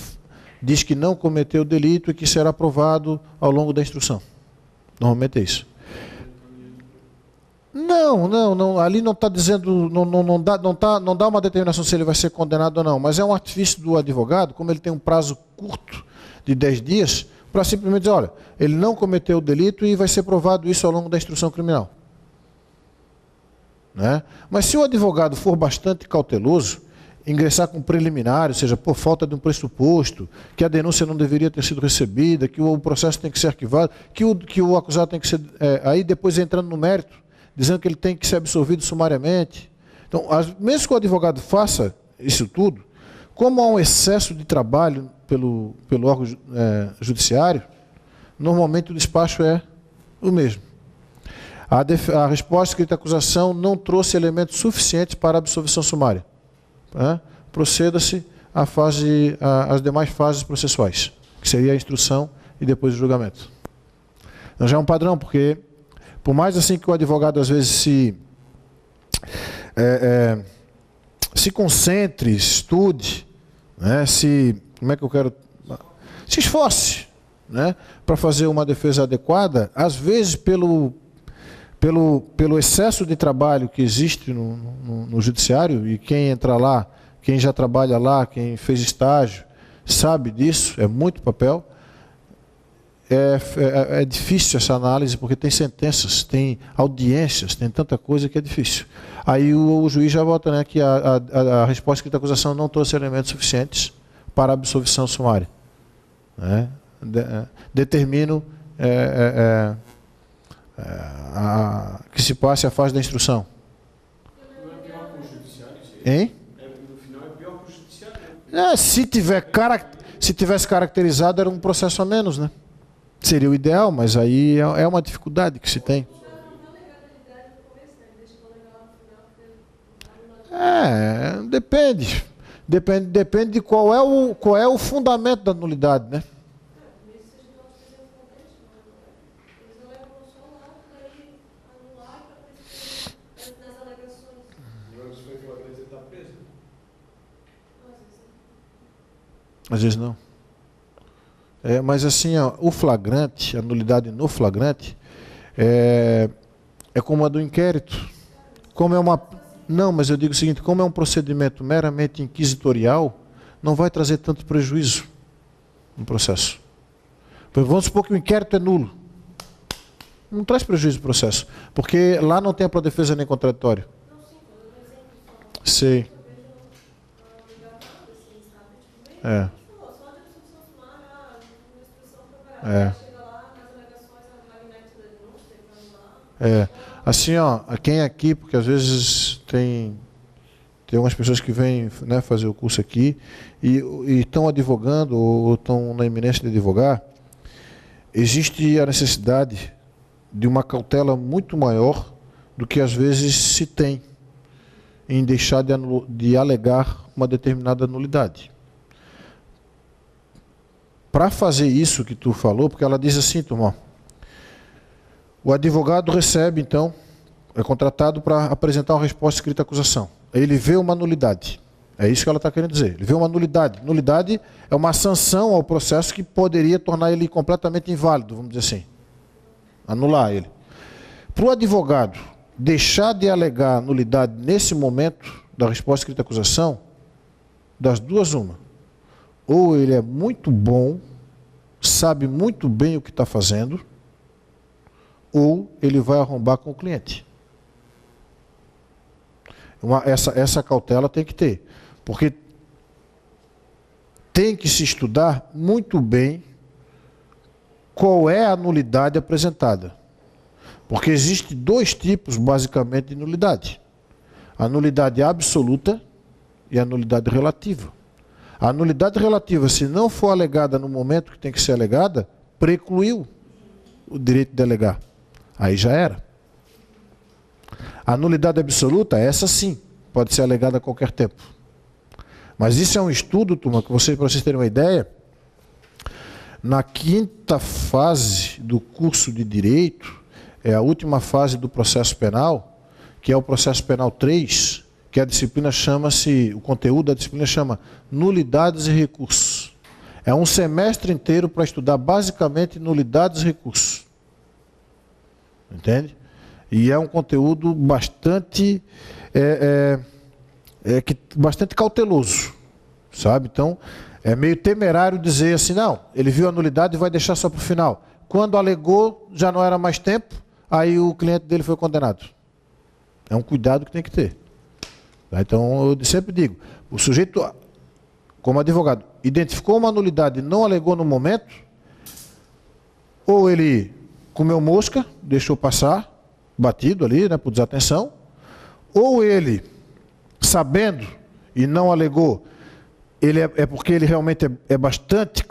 diz que não cometeu o delito e que será provado ao longo da instrução. Normalmente é isso. Não, ali não está dizendo, não dá uma determinação se ele vai ser condenado ou não, mas é um artifício do advogado, como ele tem um prazo curto de 10 dias, para simplesmente dizer, olha, ele não cometeu o delito e vai ser provado isso ao longo da instrução criminal. né? Mas se o advogado for bastante cauteloso, ingressar com preliminar, ou seja, por falta de um pressuposto, que a denúncia não deveria ter sido recebida, que o processo tem que ser arquivado, que o acusado tem que ser... aí depois entrando no mérito, dizendo que ele tem que ser absolvido sumariamente. Então, mesmo que o advogado faça isso tudo, como há um excesso de trabalho pelo órgão judiciário, normalmente o despacho é o mesmo. A resposta escrita à acusação não trouxe elementos suficientes para a absolvição sumária. Proceda-se às demais fases processuais, que seria a instrução e depois o julgamento. Então já é um padrão, porque por mais assim que o advogado às vezes se concentre, estude, né, se esforce, né, para fazer uma defesa adequada, às vezes pelo excesso de trabalho que existe no judiciário, e quem entra lá, quem já trabalha lá, quem fez estágio, sabe disso, é muito papel. É difícil essa análise, porque tem sentenças, tem audiências, tem tanta coisa que é difícil. Aí o juiz já vota, né, que a resposta escrita à acusação não trouxe elementos suficientes para a absolvição sumária. Né? Determino que se passe a fase da instrução. Não é pior que o judiciário? Hein? No final é pior que o judiciário? Se tivesse caracterizado, era um processo a menos, né? Seria o ideal, mas aí é uma dificuldade que se tem. Depende. Depende de qual é o fundamento da nulidade, né? Às vezes não. Mas assim, ó, o flagrante, a nulidade no flagrante, é como a do inquérito. Não, mas eu digo o seguinte, como é um procedimento meramente inquisitorial, não vai trazer tanto prejuízo no processo. Vamos supor que o inquérito é nulo. Não traz prejuízo no processo, porque lá não tem ampla defesa nem contraditório. Sei. Assim, ó, quem aqui, porque às vezes tem umas pessoas que vêm, né, fazer o curso aqui e estão advogando ou estão na iminência de advogar, existe a necessidade de uma cautela muito maior do que às vezes se tem em deixar de alegar uma determinada nulidade. Para fazer isso que tu falou, porque ela diz assim, turma, o advogado recebe, então, é contratado para apresentar uma resposta escrita à acusação. Ele vê uma nulidade. É isso que ela está querendo dizer. Ele vê uma nulidade. Nulidade é uma sanção ao processo que poderia tornar ele completamente inválido, vamos dizer assim. Anular ele. Para o advogado deixar de alegar nulidade nesse momento da resposta escrita à acusação, das duas uma. Ou ele é muito bom, sabe muito bem o que está fazendo, ou ele vai arrombar com o cliente. Essa cautela tem que ter, porque tem que se estudar muito bem qual é a nulidade apresentada. Porque existem dois tipos, basicamente, de nulidade. A nulidade absoluta e a nulidade relativa. A nulidade relativa, se não for alegada no momento que tem que ser alegada, precluiu o direito de alegar. Aí já era. A nulidade absoluta, essa sim, pode ser alegada a qualquer tempo. Mas isso é um estudo, turma, que para vocês terem uma ideia, na quinta fase do curso de Direito, é a última fase do processo penal, que é o processo penal 3, que a disciplina chama-se, o conteúdo da disciplina chama nulidades e recursos. É um semestre inteiro para estudar basicamente nulidades e recursos. Entende? E é um conteúdo bastante, bastante cauteloso, sabe? Então, é meio temerário dizer assim, não, ele viu a nulidade e vai deixar só para o final. Quando alegou, já não era mais tempo, aí o cliente dele foi condenado. É um cuidado que tem que ter. Tá? Então, eu sempre digo, o sujeito, como advogado, identificou uma nulidade e não alegou no momento, ou ele comeu mosca, deixou passar, batido ali, né, por desatenção, ou ele, sabendo e não alegou, ele é porque ele realmente é bastante,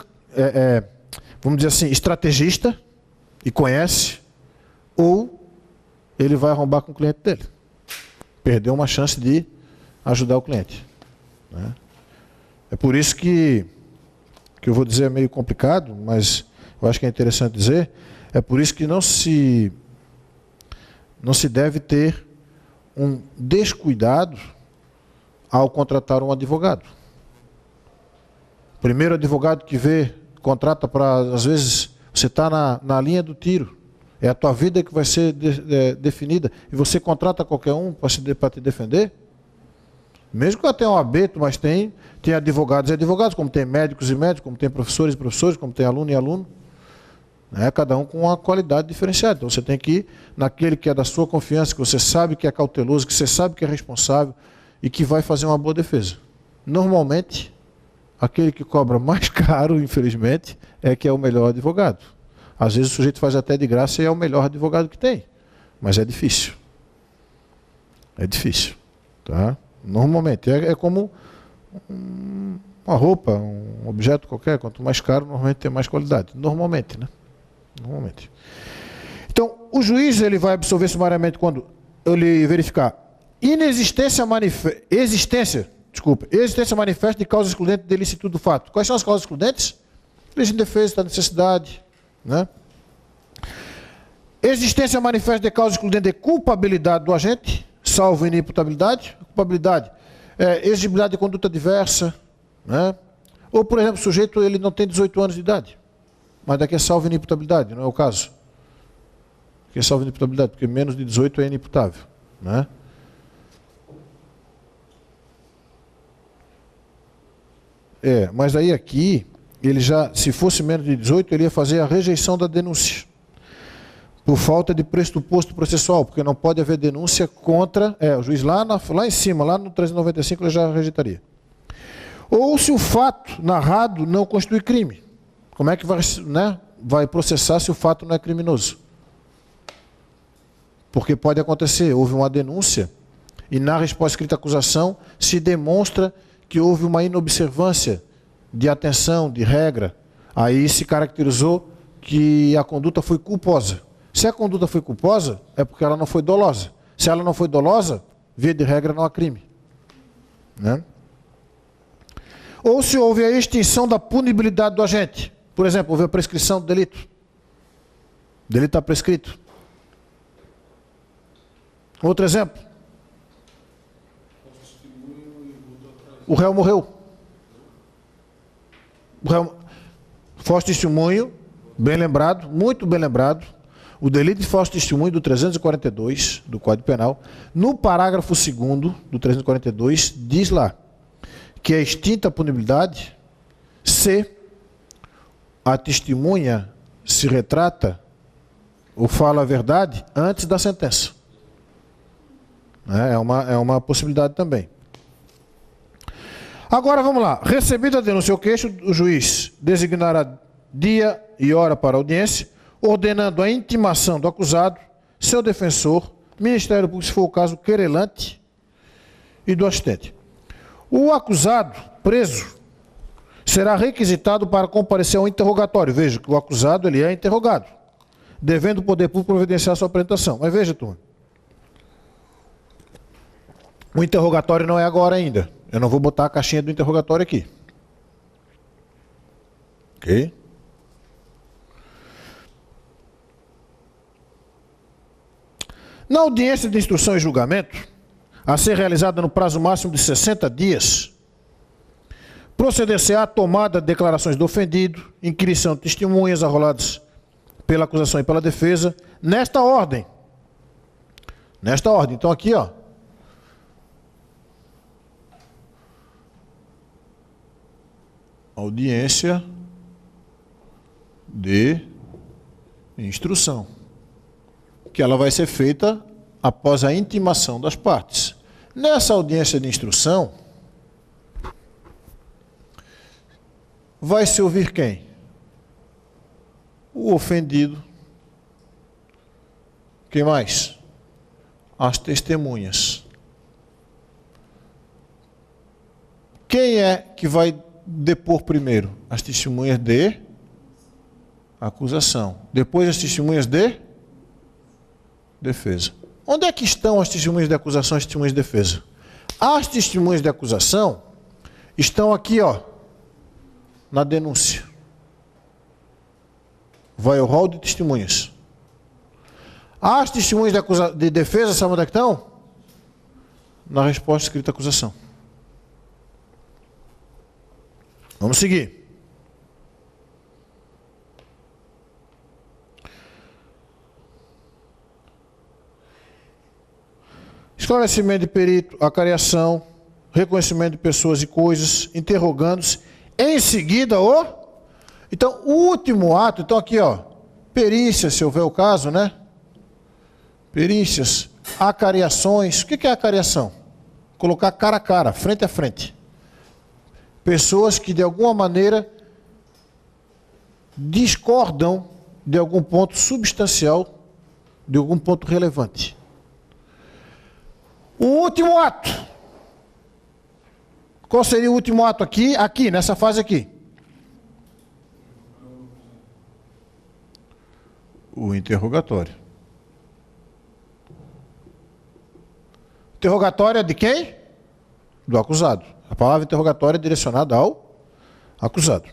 vamos dizer assim, estrategista e conhece, ou ele vai arrombar com o cliente dele. Perdeu uma chance de ajudar o cliente. Né? É por isso que eu vou dizer é meio complicado, mas eu acho que é interessante dizer, é por isso que não se deve ter um descuidado ao contratar um advogado. Primeiro advogado que contrata para, às vezes, você está na linha do tiro, é a tua vida que vai ser definida, e você contrata qualquer um para te defender? Mesmo que eu tenha um OAB, mas tem advogados e advogados, como tem médicos e médicos, como tem professores e professores, como tem aluno e aluno. Né? Cada um com uma qualidade diferenciada. Então você tem que ir naquele que é da sua confiança, que você sabe que é cauteloso, que você sabe que é responsável e que vai fazer uma boa defesa. Normalmente, aquele que cobra mais caro, infelizmente, é que é o melhor advogado. Às vezes o sujeito faz até de graça e é o melhor advogado que tem. Mas é difícil. É difícil. Tá? Normalmente. É como uma roupa, um objeto qualquer. Quanto mais caro, normalmente tem mais qualidade. Normalmente, né? Normalmente. Então, o juiz ele vai absolver sumariamente quando ele verificar existência manifesta de causa excludente de ilicitude do fato. Quais são as causas excludentes? Legítima defesa, da necessidade, né? Existência manifesta de causa excludente de culpabilidade do agente, salvo inimputabilidade. Culpabilidade, exigibilidade de conduta diversa, né? Ou, por exemplo, o sujeito ele não tem 18 anos de idade, mas daqui é salvo inimputabilidade, não é o caso. Aqui é salvo inimputabilidade, porque menos de 18 é inimputável, né? Mas aí aqui, ele já, se fosse menos de 18, ele ia fazer a rejeição da denúncia. Por falta de pressuposto processual, porque não pode haver denúncia contra... o juiz lá em cima, lá no 395, ele já rejeitaria. Ou se o fato narrado não constitui crime. Como é que vai processar se o fato não é criminoso? Porque pode acontecer, houve uma denúncia, e na resposta escrita à acusação se demonstra que houve uma inobservância de atenção, de regra. Aí se caracterizou que a conduta foi culposa. Se a conduta foi culposa, é porque ela não foi dolosa. Se ela não foi dolosa, via de regra não há crime. Né? Ou se houve a extinção da punibilidade do agente. Por exemplo, houve a prescrição do delito. O delito está prescrito. Outro exemplo. O réu morreu. Falso testemunho, bem lembrado, muito bem lembrado. O delito de falso testemunho do 342 do Código Penal, no parágrafo 2º do 342, diz lá que é extinta a punibilidade se a testemunha se retrata ou fala a verdade antes da sentença. É uma possibilidade também. Agora vamos lá. Recebida a denúncia ou queixo, o juiz designará dia e hora para a audiência, ordenando a intimação do acusado, seu defensor, Ministério Público, se for o caso, querelante e do assistente. O acusado, preso, será requisitado para comparecer ao interrogatório. Veja que o acusado ele é interrogado, devendo o poder público providenciar sua apresentação. Mas veja, turma, o interrogatório não é agora ainda. Eu não vou botar a caixinha do interrogatório aqui. Ok? Na audiência de instrução e julgamento, a ser realizada no prazo máximo de 60 dias, proceder-se-á à tomada de declarações do ofendido, inquirição de testemunhas arroladas pela acusação e pela defesa, nesta ordem. Nesta ordem. Então aqui, ó. Audiência de instrução. Que ela vai ser feita após a intimação das partes. Nessa audiência de instrução, vai se ouvir quem? O ofendido. Quem mais? As testemunhas. Quem é que vai depor primeiro? As testemunhas de acusação. Depois as testemunhas de defesa. Onde é que estão as testemunhas de acusação e as testemunhas de defesa? As testemunhas de acusação estão aqui, ó, na denúncia. Vai o rol de testemunhas. As testemunhas de defesa, sabe onde é que estão? Na resposta escrita à acusação. Vamos seguir. Esclarecimento de perito, acariação, reconhecimento de pessoas e coisas, interrogando-se. Em seguida, então, o último ato, então aqui, ó, perícia, se houver o caso, né? Perícias, acariações. O que é acariação? Colocar cara a cara, frente a frente. Pessoas que, de alguma maneira, discordam de algum ponto substancial, de algum ponto relevante. O último ato. Qual seria o último ato aqui? Aqui, nessa fase aqui. O interrogatório. Interrogatório é de quem? Do acusado. A palavra interrogatório é direcionada ao acusado.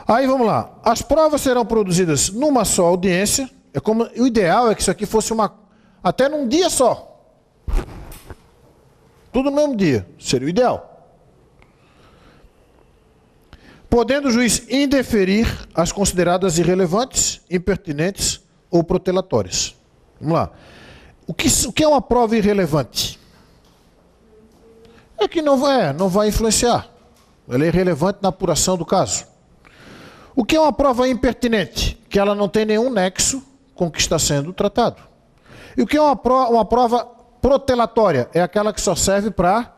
Aí vamos lá. As provas serão produzidas numa só audiência. O ideal é que isso aqui fosse até num dia só. Tudo no mesmo dia. Seria o ideal. Podendo o juiz indeferir as consideradas irrelevantes, impertinentes ou protelatórias. Vamos lá. O que é uma prova irrelevante? É que não vai influenciar. Ela é irrelevante na apuração do caso. O que é uma prova impertinente? Que ela não tem nenhum nexo com o que está sendo tratado. E o que é uma prova protelatória? É aquela que só serve para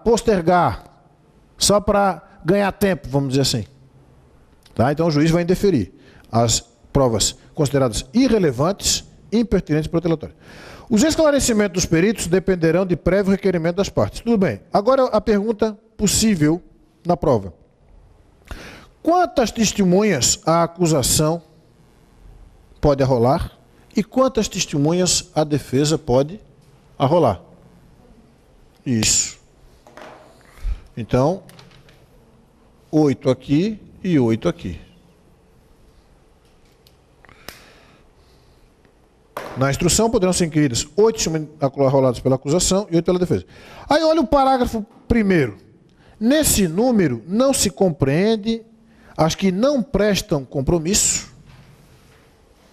postergar, só para ganhar tempo, vamos dizer assim. Tá? Então o juiz vai indeferir as provas consideradas irrelevantes, impertinentes e protelatórias. Os esclarecimentos dos peritos dependerão de prévio requerimento das partes. Tudo bem. Agora a pergunta possível na prova. Quantas testemunhas a acusação pode arrolar e quantas testemunhas a defesa pode arrolar? Isso. Então, 8 aqui e 8 aqui. Na instrução poderão ser inquiridas 8 testemunhas arroladas pela acusação e 8 pela defesa. Aí olha o parágrafo 1º. Nesse número não se compreende as que não prestam compromisso,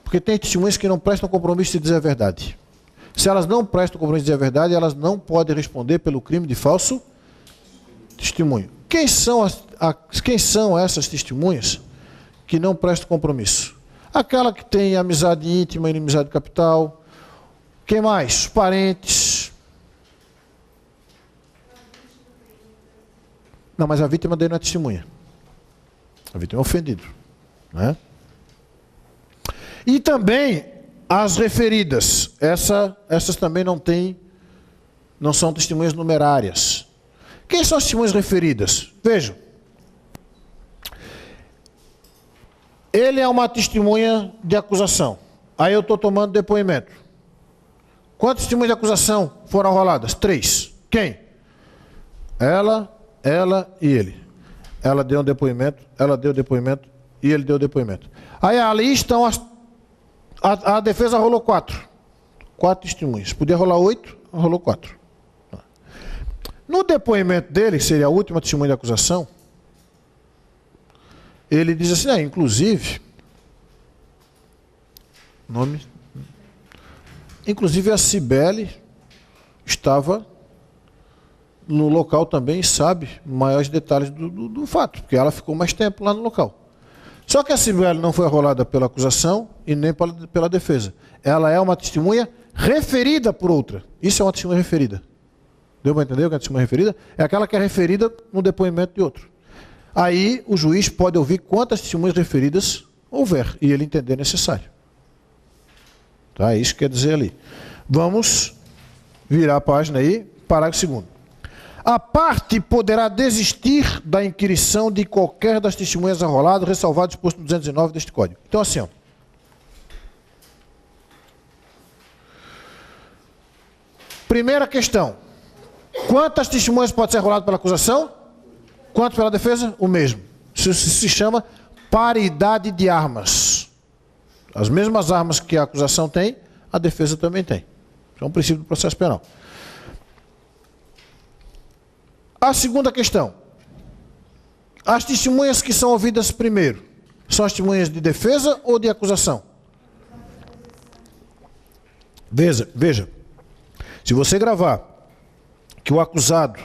porque tem testemunhas que não prestam compromisso de dizer a verdade. Se elas não prestam compromisso de dizer a verdade, elas não podem responder pelo crime de falso testemunho. Quem são essas testemunhas que não prestam compromisso? Aquela que tem amizade íntima, inimizade capital. Quem mais? Os parentes. Não, mas a vítima dele não é testemunha. A vítima é ofendido, né? E também as referidas. Essas também não são testemunhas numerárias. Quem são as testemunhas referidas? Vejam. Ele é uma testemunha de acusação. Aí eu estou tomando depoimento. Quantas testemunhas de acusação foram arroladas? 3. Quem? Ela e ele. Ela deu um depoimento, ela deu depoimento e ele deu depoimento. Aí ali estão a defesa rolou 4. 4 testemunhas. Podia rolar 8, rolou 4. No depoimento dele, que seria a última testemunha de acusação, ele diz assim, inclusive a Cibele estava no local também e sabe maiores detalhes do fato, porque ela ficou mais tempo lá no local. Só que a Cibele não foi arrolada pela acusação e nem pela defesa. Ela é uma testemunha referida por outra. Isso é uma testemunha referida. Deu para entender o que é testemunha referida? É aquela que é referida no depoimento de outro. Aí o juiz pode ouvir quantas testemunhas referidas houver e ele entender necessário. Tá? Isso quer dizer ali. Vamos virar a página aí, parágrafo 2º. A parte poderá desistir da inquirição de qualquer das testemunhas arroladas, ressalvado o disposto no 209 deste Código. Então, assim, ó. Primeira questão. Quantas testemunhas pode ser arrolado pela acusação? Quanto pela defesa? O mesmo. Isso se chama paridade de armas. As mesmas armas que a acusação tem, a defesa também tem. Isso é um princípio do processo penal. A segunda questão. As testemunhas que são ouvidas primeiro, são as testemunhas de defesa ou de acusação? Veja. Se você gravar que o acusado,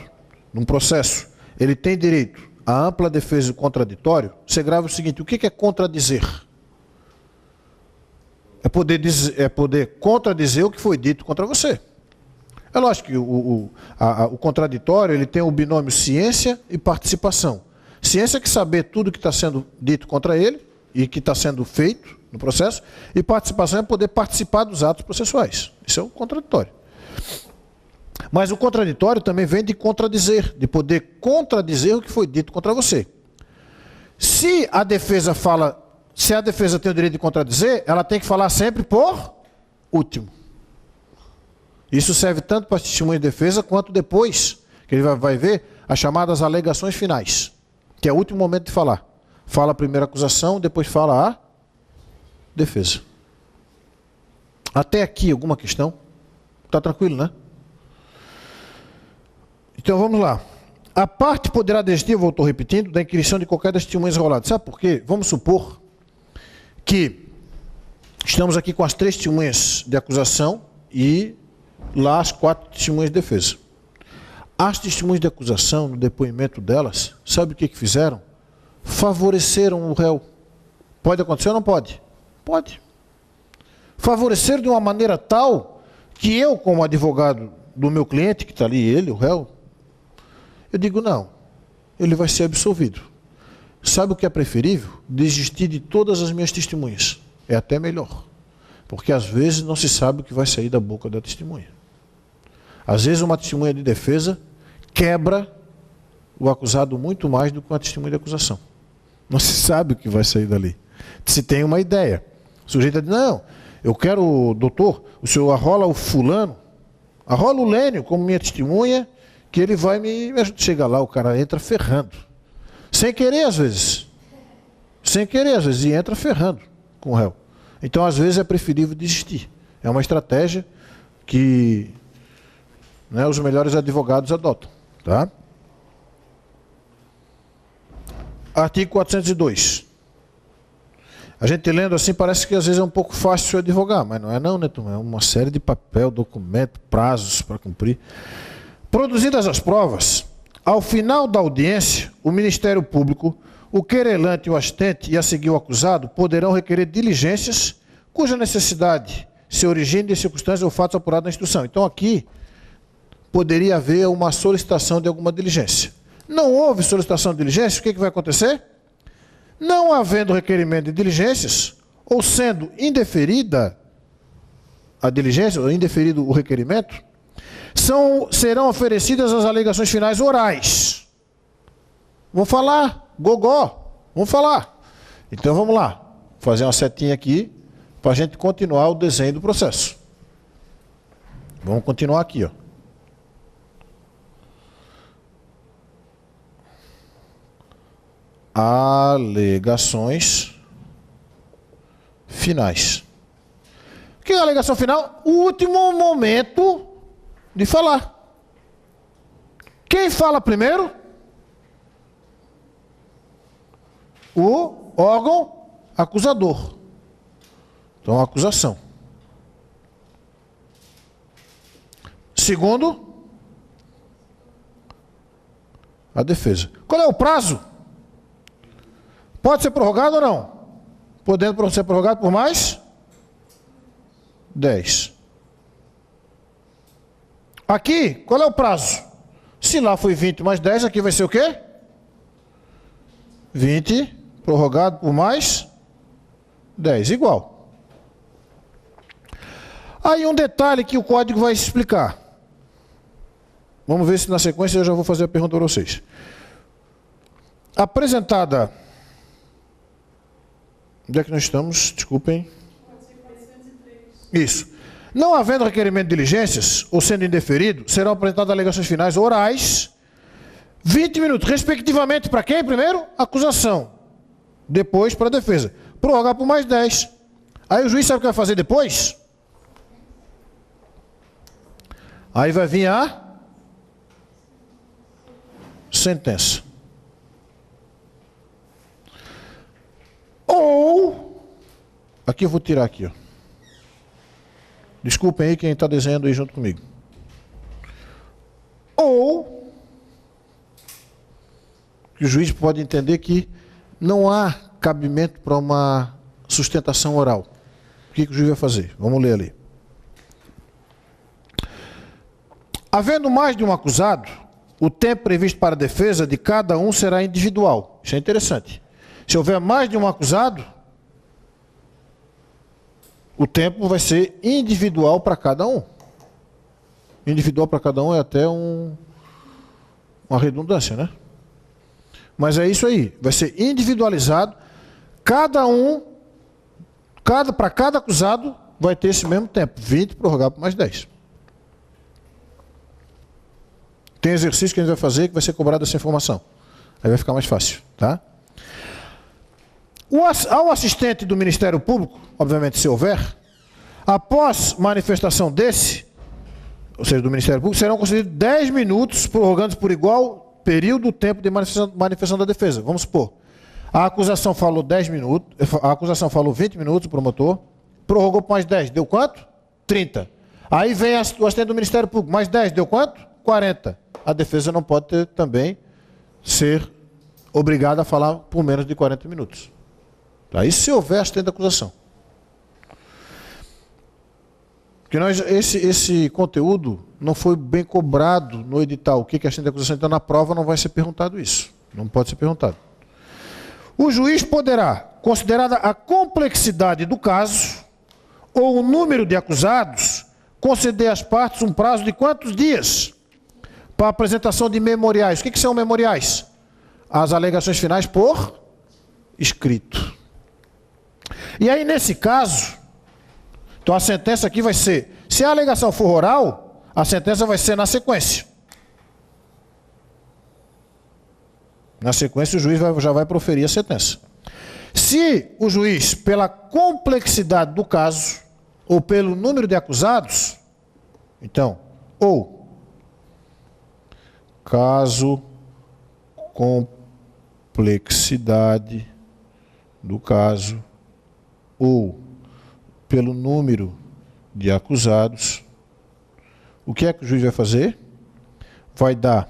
num processo, ele tem direito à ampla defesa e contraditório, você grava o seguinte: o que é contradizer? É poder contradizer o que foi dito contra você. É lógico que o contraditório ele tem o binômio ciência e participação. Ciência é que saber tudo que está sendo dito contra ele e que está sendo feito no processo, e participação é poder participar dos atos processuais. Isso é o contraditório. Mas o contraditório também vem de contradizer, de poder contradizer o que foi dito contra você. Se a defesa tem o direito de contradizer, ela tem que falar sempre por último. Isso serve tanto para testemunha de defesa, quanto depois, que ele vai ver, as chamadas alegações finais, que é o último momento de falar. Fala a primeira acusação, depois fala a defesa. Até aqui, alguma questão? Está tranquilo, né? Então vamos lá. A parte poderá desistir, eu voltou repetindo, da inquirição de qualquer das testemunhas roladas. Sabe por quê? Vamos supor que estamos aqui com as 3 testemunhas de acusação e lá as 4 testemunhas de defesa. As testemunhas de acusação, no depoimento delas, sabe o que fizeram? Favoreceram o réu. Pode acontecer ou não pode? Pode. Favoreceram de uma maneira tal que eu, como advogado do meu cliente, que está ali, ele, o réu, eu digo, não, ele vai ser absolvido. Sabe o que é preferível? Desistir de todas as minhas testemunhas. É até melhor. Porque às vezes não se sabe o que vai sair da boca da testemunha. Às vezes uma testemunha de defesa quebra o acusado muito mais do que uma testemunha de acusação. Não se sabe o que vai sair dali. Se tem uma ideia. O sujeito diz, não, eu quero, doutor, o senhor arrola o fulano, arrola o Lênio como minha testemunha, que ele vai me ajudar. Chega lá, o cara entra ferrando. Sem querer, às vezes. Sem querer, às vezes, e entra ferrando com o réu. Então, às vezes, é preferível desistir. É uma estratégia que os melhores advogados adotam. Tá? Artigo 402. A gente lendo assim parece que às vezes é um pouco fácil advogar, mas não é não, né, turma? É uma série de papel, documento, prazos para cumprir. Produzidas as provas, ao final da audiência, o Ministério Público, o querelante, o assistente e a seguir o acusado poderão requerer diligências cuja necessidade se origine de circunstâncias ou fatos apurados na instrução. Então aqui poderia haver uma solicitação de alguma diligência. Não houve solicitação de diligência, o que vai acontecer? Não havendo requerimento de diligências, ou sendo indeferida a diligência, ou indeferido o requerimento, serão oferecidas as alegações finais orais. Vamos falar, gogó, vamos falar. Então vamos lá, fazer uma setinha aqui, para a gente continuar o desenho do processo. Vamos continuar aqui, ó. Alegações finais. O que é a alegação final? O último momento de falar. Quem fala primeiro? O órgão acusador. Então, a acusação. Segundo, a defesa. Qual é o prazo? Pode ser prorrogado ou não? Podendo ser prorrogado por mais 10. Aqui, qual é o prazo? Se lá foi 20 mais 10, aqui vai ser o quê? 20 prorrogado por mais 10, igual. Aí um detalhe que o código vai explicar. Vamos ver se na sequência eu já vou fazer a pergunta para vocês. Apresentada... Onde é que nós estamos? Desculpem. Isso. Não havendo requerimento de diligências, ou sendo indeferido, serão apresentadas alegações finais orais, 20 minutos, respectivamente, para quem primeiro? Acusação. Depois, para a defesa. Prorrogar por mais 10. Aí o juiz sabe o que vai fazer depois? Aí vai vir a sentença. Ou, aqui eu vou tirar aqui, ó. Desculpem aí quem está desenhando aí junto comigo. Ou, que o juiz pode entender que não há cabimento para uma sustentação oral. O que o juiz vai fazer? Vamos ler ali. Havendo mais de um acusado, o tempo previsto para a defesa de cada um será individual. Isso é interessante. Se houver mais de um acusado, o tempo vai ser individual para cada um. Individual para cada um é até uma redundância, né? Mas é isso aí. Vai ser individualizado. Cada um, para cada acusado, vai ter esse mesmo tempo. 20 prorrogado por mais 10. Tem exercício que a gente vai fazer que vai ser cobrado essa informação. Aí vai ficar mais fácil, tá? Ao assistente do Ministério Público, obviamente se houver, após manifestação desse, ou seja, do Ministério Público, serão concedidos 10 minutos, prorrogando por igual período o tempo de manifestação da defesa. Vamos supor, a acusação falou 10 minutos, a acusação falou 20 minutos, o promotor, prorrogou por mais 10, deu quanto? 30. Aí vem o assistente do Ministério Público, mais 10, deu quanto? 40. A defesa não pode também ser obrigada a falar por menos de 40 minutos. Aí se houver assistente da acusação. Porque esse conteúdo não foi bem cobrado no edital. O que é assistente da acusação? Então na prova não vai ser perguntado isso. Não pode ser perguntado. O juiz poderá, considerada a complexidade do caso ou o número de acusados, conceder às partes um prazo de quantos dias para a apresentação de memoriais? O que são memoriais? As alegações finais por escrito. E aí, nesse caso, então a sentença aqui vai ser, se a alegação for oral, a sentença vai ser na sequência. Na sequência, o juiz já vai proferir a sentença. Se o juiz, pela complexidade do caso, ou pelo número de acusados, então, ou caso, complexidade do caso, ou pelo número de acusados, o que é que o juiz vai fazer? Vai dar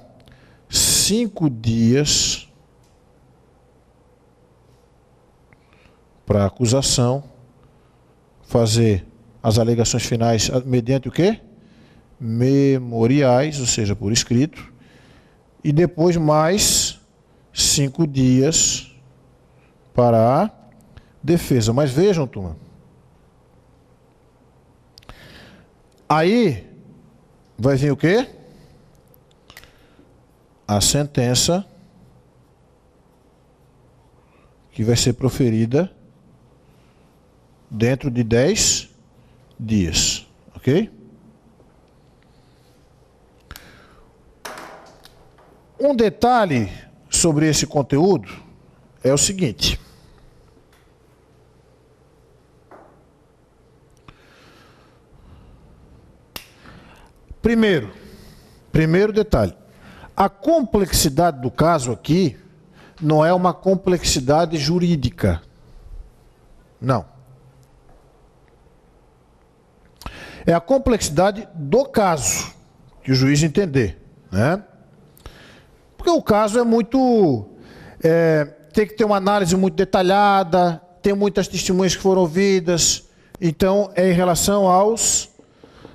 5 dias para a acusação fazer as alegações finais mediante o quê? Memoriais, ou seja, por escrito, e depois mais 5 dias para a defesa. Mas vejam, turma. Aí vai vir o quê? A sentença que vai ser proferida dentro de 10 dias. Ok? Um detalhe sobre esse conteúdo é o seguinte. Primeiro detalhe. A complexidade do caso aqui não é uma complexidade jurídica. Não. É a complexidade do caso, que o juiz entender, né? Porque o caso é muito... tem que ter uma análise muito detalhada, tem muitas testemunhas que foram ouvidas. Então, é em relação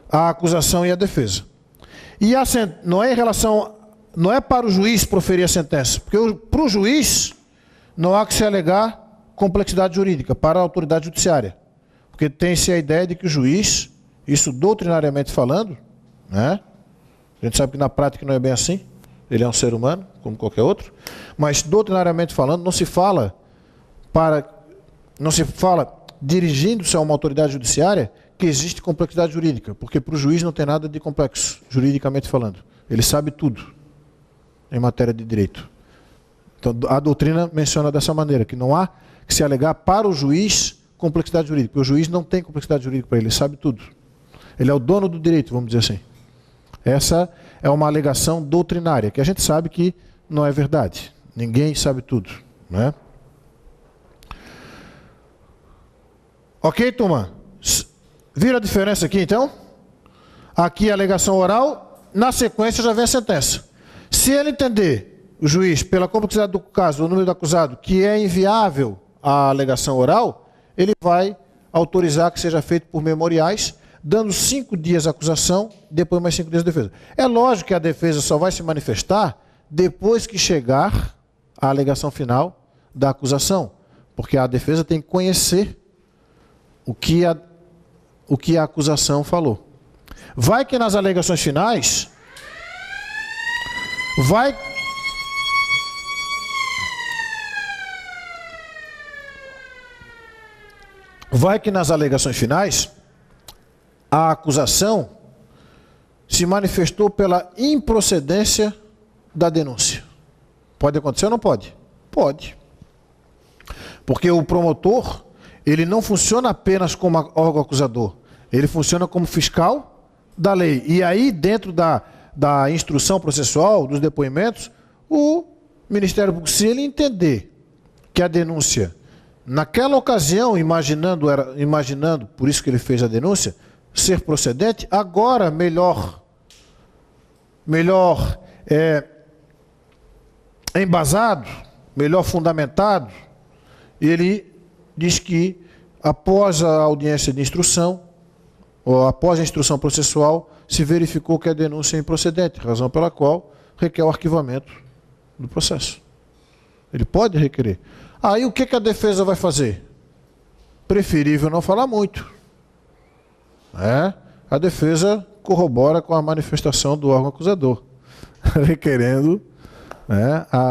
à acusação e à defesa. E não é em relação, não é para o juiz proferir a sentença, porque para o juiz não há que se alegar complexidade jurídica para a autoridade judiciária, porque tem-se a ideia de que o juiz, isso doutrinariamente falando, né? A gente sabe que na prática não é bem assim, ele é um ser humano, como qualquer outro, mas doutrinariamente falando, não se fala dirigindo-se a uma autoridade judiciária que existe complexidade jurídica, porque para o juiz não tem nada de complexo, juridicamente falando. Ele sabe tudo em matéria de direito. Então, a doutrina menciona dessa maneira, que não há que se alegar para o juiz complexidade jurídica, porque o juiz não tem complexidade jurídica para ele sabe tudo. Ele é o dono do direito, vamos dizer assim. Essa é uma alegação doutrinária, que a gente sabe que não é verdade. Ninguém sabe tudo, né? Ok, turma? Vira a diferença aqui, então? Aqui a alegação oral, na sequência já vem a sentença. Se ele entender, o juiz, pela complexidade do caso, o número do acusado, que é inviável a alegação oral, ele vai autorizar que seja feito por memoriais, dando 5 dias a acusação, depois mais 5 dias a defesa. É lógico que a defesa só vai se manifestar depois que chegar a alegação final da acusação, porque a defesa tem que conhecer o que a acusação falou. Vai que nas alegações finais, vai que nas alegações finais, a acusação se manifestou pela improcedência da denúncia. Pode acontecer ou não pode? Pode. Porque o promotor, ele não funciona apenas como órgão acusador, ele funciona como fiscal da lei. E aí, dentro da instrução processual, dos depoimentos, o Ministério Público, se ele entender que a denúncia, naquela ocasião, imaginando, por isso que ele fez a denúncia, ser procedente, agora melhor embasado, melhor fundamentado, ele diz que após a audiência de instrução, ou após a instrução processual, se verificou que a denúncia é improcedente, razão pela qual requer o arquivamento do processo. Ele pode requerer. Aí o que a defesa vai fazer? Preferível não falar muito. A defesa corrobora com a manifestação do órgão acusador, requerendo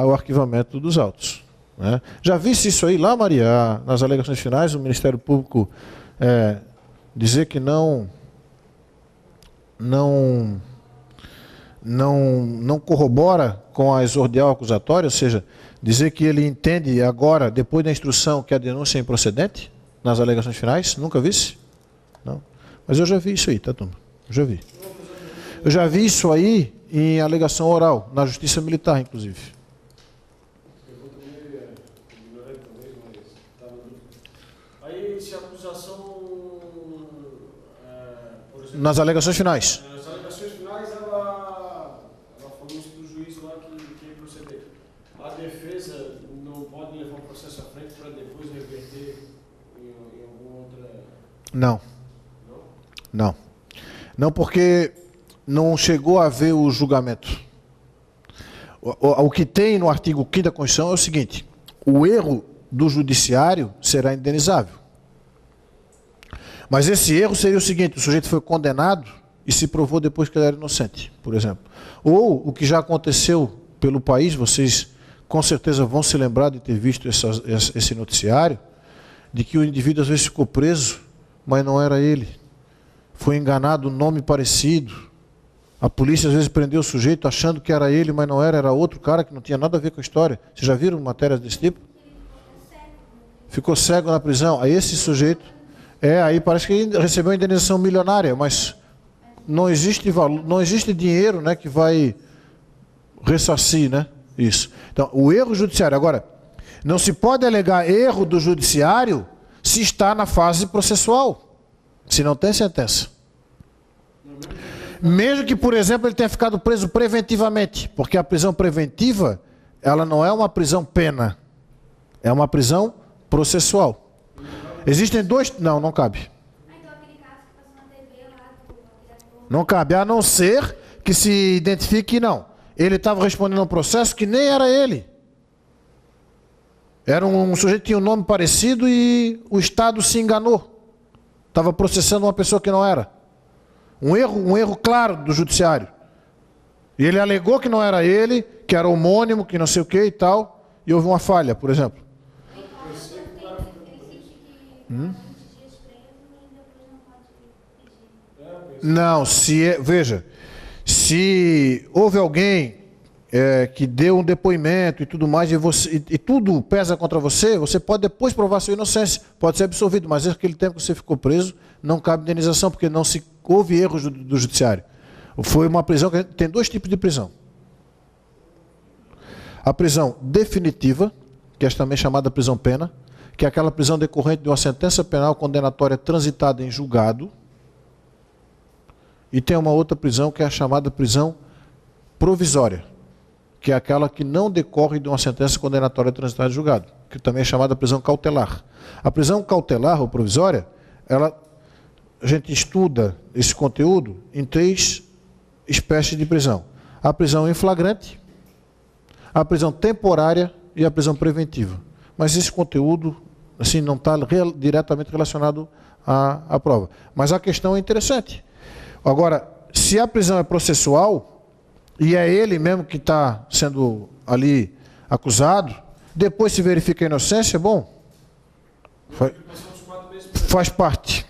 o arquivamento dos autos. Já visse isso aí lá, Maria, nas alegações finais, o Ministério Público dizer que não corrobora com a exordial acusatória, ou seja, dizer que ele entende agora, depois da instrução, que a denúncia é improcedente, nas alegações finais? Nunca visse? Não. Mas eu já vi isso aí, tá, turma? Já vi. Eu já vi isso aí em alegação oral, na Justiça Militar, inclusive. Aí, se a acusação, por exemplo, nas alegações finais. Nas alegações finais, ela falou isso para o juiz lá que ia proceder. A defesa não pode levar o processo à frente para depois reverter em alguma outra... Não. Não. Não, porque não chegou a haver o julgamento. O que tem no artigo 5º da Constituição é o seguinte: o erro do judiciário será indenizável. Mas esse erro seria o seguinte: o sujeito foi condenado e se provou depois que ele era inocente, por exemplo. Ou o que já aconteceu pelo país, vocês com certeza vão se lembrar de ter visto esse noticiário, de que o indivíduo às vezes ficou preso, mas não era ele. Foi enganado, um nome parecido. A polícia às vezes prendeu o sujeito achando que era ele, mas não era, era outro cara que não tinha nada a ver com a história. Vocês já viram matérias desse tipo? Ficou cego na prisão. Aí esse sujeito, aí parece que recebeu uma indenização milionária, mas não existe valor, não existe dinheiro, né, que vai ressarcir, né, isso. Então, o erro judiciário. Agora, não se pode alegar erro do judiciário se está na fase processual. Se não tem sentença. Mesmo que, por exemplo, ele tenha ficado preso preventivamente, porque a prisão preventiva, ela não é uma prisão pena. É uma prisão processual. Existem dois... Não, não cabe. Não cabe, a não ser que se identifique que não. Ele estava respondendo a um processo que nem era ele. Era um sujeito que tinha um nome parecido e o Estado se enganou. Estava processando uma pessoa que não era. Um erro claro do judiciário. E ele alegou que não era ele, que era homônimo, que não sei o que e tal, e houve uma falha, por exemplo. Não, veja, se houve alguém que deu um depoimento e tudo mais, e tudo pesa contra você, você pode depois provar sua inocência, pode ser absolvido, mas aquele tempo que você ficou preso, não cabe indenização, porque não houve erros do judiciário. Foi uma prisão que tem dois tipos de prisão. A prisão definitiva, que é também chamada prisão pena, que é aquela prisão decorrente de uma sentença penal condenatória transitada em julgado. E tem uma outra prisão que é a chamada prisão provisória, que é aquela que não decorre de uma sentença condenatória transitada em julgado, que também é chamada prisão cautelar. A prisão cautelar ou provisória, a gente estuda esse conteúdo em 3 espécies de prisão. A prisão em flagrante, a prisão temporária e a prisão preventiva. Mas esse conteúdo assim, não está diretamente relacionado à prova. Mas a questão é interessante. Agora, se a prisão é processual, e é ele mesmo que está sendo ali acusado, depois se verifica a inocência, bom, faz parte.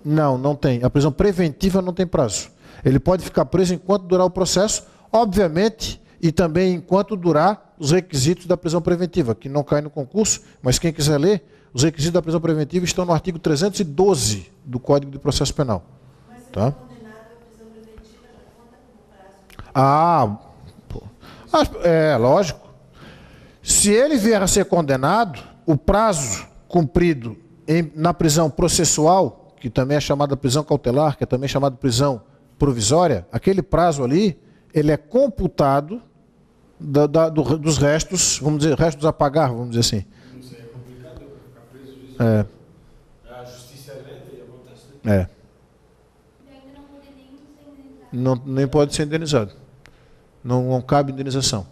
Não, não tem. A prisão preventiva não tem prazo. Ele pode ficar preso enquanto durar o processo, obviamente, e também enquanto durar os requisitos da prisão preventiva, que não cai no concurso, mas quem quiser ler, os requisitos da prisão preventiva estão no artigo 312 do Código de Processo Penal. Mas se tá? for condenado à prisão preventiva, já conta como prazo? Lógico. Se ele vier a ser condenado, o prazo cumprido na prisão processual, que também é chamada prisão cautelar, que é também chamada prisão provisória, aquele prazo ali, ele é computado dos restos, vamos dizer, restos a pagar, vamos dizer assim. Isso aí é complicado, eu vou ficar preso disso. A justiça é lenta e acontece. Nem pode ser indenizado. Não cabe indenização.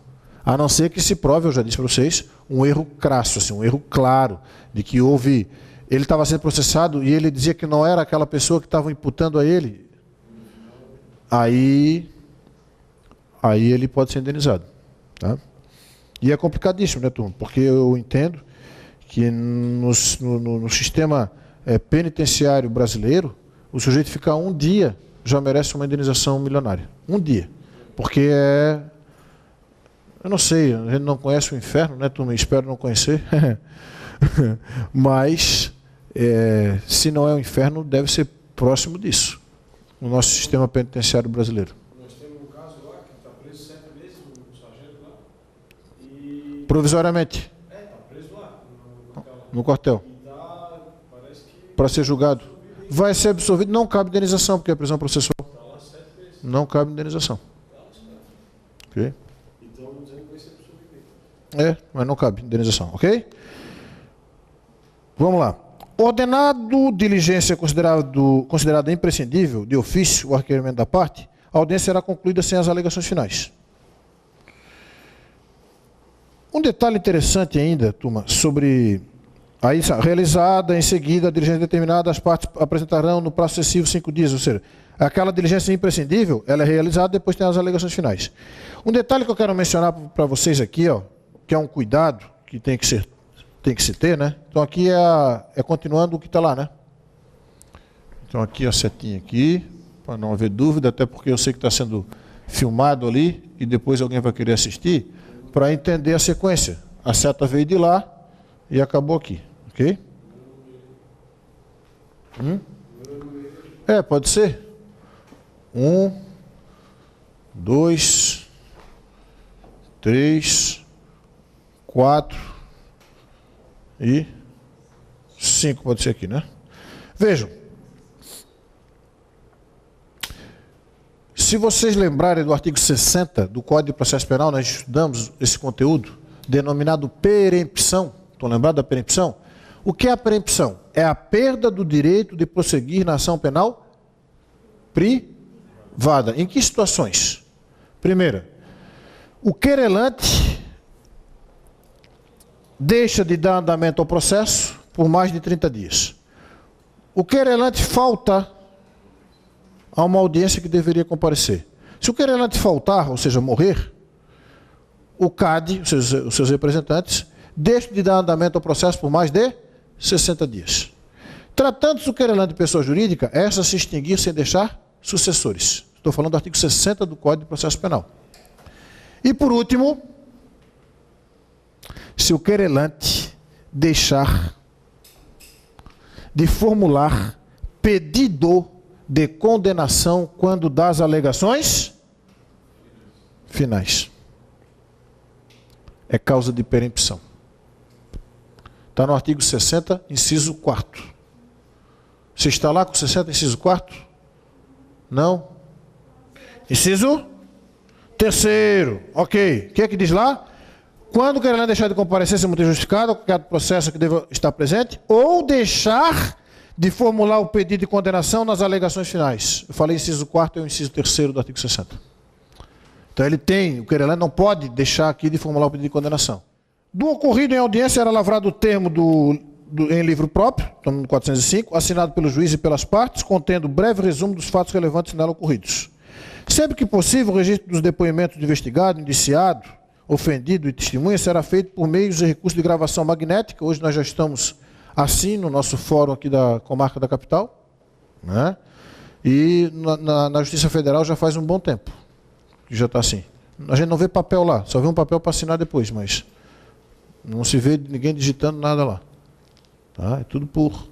A não ser que se prove, eu já disse para vocês, um erro crasso, assim, um erro claro, de que houve... Ele estava sendo processado e ele dizia que não era aquela pessoa que estava imputando a ele. Aí ele pode ser indenizado. Tá? E é complicadíssimo, né, turma? Porque eu entendo que no sistema penitenciário brasileiro, o sujeito ficar um dia já merece uma indenização milionária. Um dia. Porque eu não sei, a gente não conhece o inferno, né, turma? Espero não conhecer. Mas, se não é o inferno, deve ser próximo disso. No nosso sistema penitenciário brasileiro. Nós temos um caso lá que está preso 7 meses, um sargento lá. E... Provisoriamente. Está preso lá, No quartel. E parece que... Para ser julgado. Vai ser absolvido, não cabe indenização, porque é prisão processual. Está lá 7 meses. Não cabe indenização. Ok? Então, dizendo que vai ser absolvido. Mas não cabe indenização, ok? Vamos lá. Ordenado diligência considerada imprescindível, de ofício, o requerimento da parte, a audiência será concluída sem as alegações finais. Um detalhe interessante ainda, turma, sobre aí realizada em seguida a diligência determinada, as partes apresentarão no prazo excessivo 5 dias, ou seja, aquela diligência imprescindível, ela é realizada, depois tem as alegações finais. Um detalhe que eu quero mencionar para vocês aqui, ó, que é um cuidado que tem que se ter, né? Então aqui é continuando o que está lá, né? Então aqui a setinha aqui, para não haver dúvida, até porque eu sei que está sendo filmado ali e depois alguém vai querer assistir, para entender a sequência. A seta veio de lá e acabou aqui, ok? Pode ser. 1, 2, 3, 4 e 5 pode ser aqui, né? Vejam. Se vocês lembrarem do artigo 60 do Código de Processo Penal, nós estudamos esse conteúdo denominado perempção. Estão lembrados da perempção? O que é a perempção? É a perda do direito de prosseguir na ação penal privada. Em que situações? Primeira, o querelante deixa de dar andamento ao processo por mais de 30 dias. O querelante falta a uma audiência que deveria comparecer. Se o querelante faltar, ou seja, morrer, o CAD, os seus representantes, deixam de dar andamento ao processo por mais de 60 dias. Tratando-se do querelante de pessoa jurídica, essa se extinguir sem deixar sucessores. Estou falando do artigo 60 do Código de Processo Penal. E por último, se o querelante deixar de formular pedido de condenação quando das alegações finais. É causa de perempção. Está no artigo 60, inciso 4º. Você está lá com 60, inciso 4º? Não? Inciso 3º. Ok. O que é que diz lá? Quando o querelante deixar de comparecer sem motivo justificado, qualquer processo que deva estar presente, ou deixar de formular o pedido de condenação nas alegações finais. Eu falei inciso 4º e o inciso 3º do artigo 60. Então ele tem, o querelante não pode deixar aqui de formular o pedido de condenação. Do ocorrido em audiência era lavrado o termo em livro próprio, no 405, assinado pelo juiz e pelas partes, contendo breve resumo dos fatos relevantes nela ocorridos. Sempre que possível, o registro dos depoimentos do investigado, indiciado, ofendido e testemunha será feito por meios de recurso de gravação magnética. Hoje nós já estamos assim no nosso fórum aqui da comarca da capital, né? E na Justiça Federal já faz um bom tempo que já está assim. A gente não vê papel lá, só vê um papel para assinar depois, mas não se vê ninguém digitando nada lá. Tá? É tudo por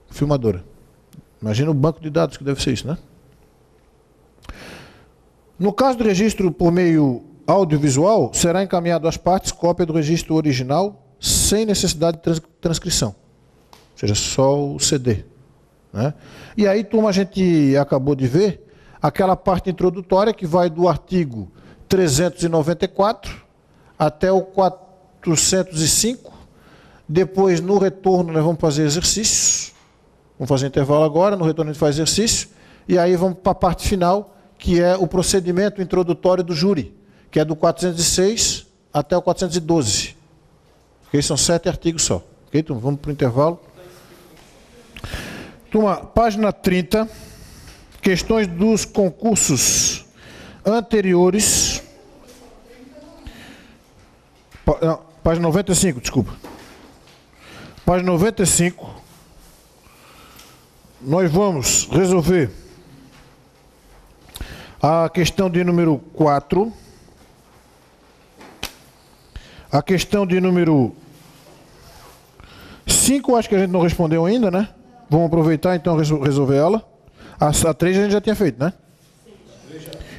filmadora. Imagina o banco de dados que deve ser isso, né? No caso do registro por meio audiovisual, será encaminhado às partes cópia do registro original sem necessidade de transcrição. Ou seja, só o CD. Né? E aí, turma, a gente acabou de ver aquela parte introdutória que vai do artigo 394 até o 405. Depois, no retorno, nós vamos fazer exercícios. Vamos fazer intervalo agora, no retorno a gente faz exercício. E aí vamos para a parte final, que é o procedimento introdutório do júri, que é do 406 até o 412. Okay? São 7 artigos só. Okay? Então, vamos para o intervalo. Turma, página 30, questões dos concursos anteriores. Página 95, desculpa. Página 95. Nós vamos resolver a questão de número 4. A questão de número 5, acho que a gente não respondeu ainda, né? Vamos aproveitar então resolver ela. A 3 a gente já tinha feito, né?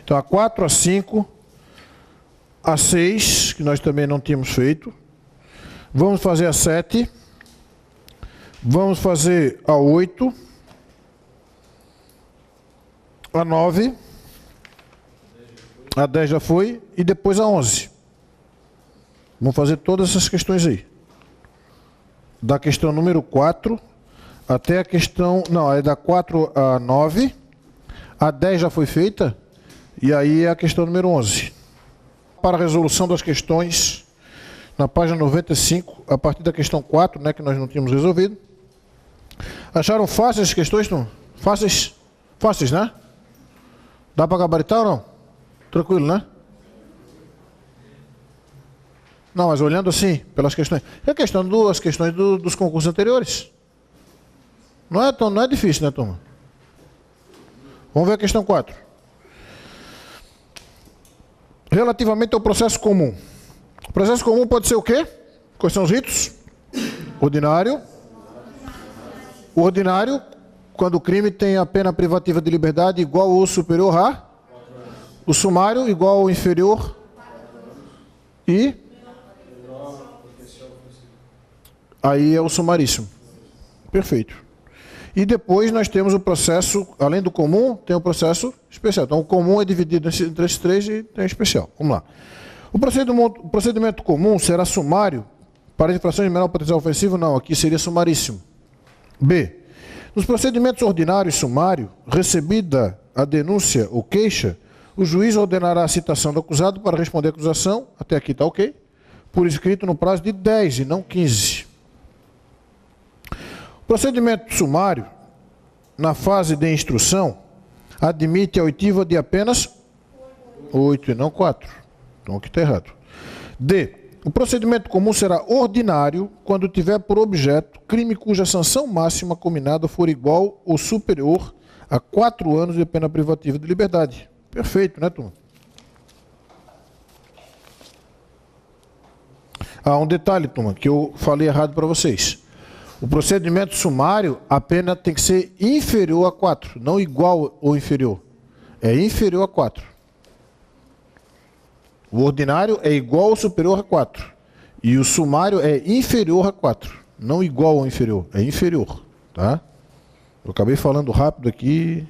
Então a 4, a 5, a 6, que nós também não tínhamos feito. Vamos fazer a 7. Vamos fazer a 8. A 9. A 10 já foi. E depois a 11. Vamos fazer todas essas questões aí. Da questão número 4 até a questão... Não, é da 4 a 9. A 10 já foi feita. E aí é a questão número 11. Para a resolução das questões, na página 95, a partir da questão 4, né, que nós não tínhamos resolvido. Acharam fáceis as questões, não? Fáceis? Fáceis, né? Dá para gabaritar ou não? Tranquilo, né? Não, mas olhando assim, pelas questões. É a questão das questões dos concursos anteriores. Não é difícil, né, turma? Vamos ver a questão 4. Relativamente ao processo comum. O processo comum pode ser o quê? Quais são os ritos? Ordinário. O ordinário, quando o crime tem a pena privativa de liberdade igual ou superior a... O sumário, igual ou inferior... E... Aí é o sumaríssimo. Perfeito. E depois nós temos o processo, além do comum, tem o processo especial. Então o comum é dividido entre esses 3 e tem o especial. Vamos lá. O procedimento comum será sumário para as infrações de menor potencial ofensivo? Não, aqui seria sumaríssimo. B. Nos procedimentos ordinários sumário, recebida a denúncia ou queixa, o juiz ordenará a citação do acusado para responder à acusação, até aqui está ok, por escrito no prazo de 10 e não 15. O procedimento sumário, na fase de instrução, admite a oitiva de apenas 8 e não 4. Então aqui está errado. D. O procedimento comum será ordinário quando tiver por objeto crime cuja sanção máxima combinada for igual ou superior a 4 anos de pena privativa de liberdade. Perfeito, né, turma? Um detalhe, turma, que eu falei errado para vocês. O procedimento sumário, a pena tem que ser inferior a 4, não igual ou inferior. É inferior a 4. O ordinário é igual ou superior a 4. E o sumário é inferior a 4. Não igual ou inferior, é inferior. Tá? Eu acabei falando rápido aqui.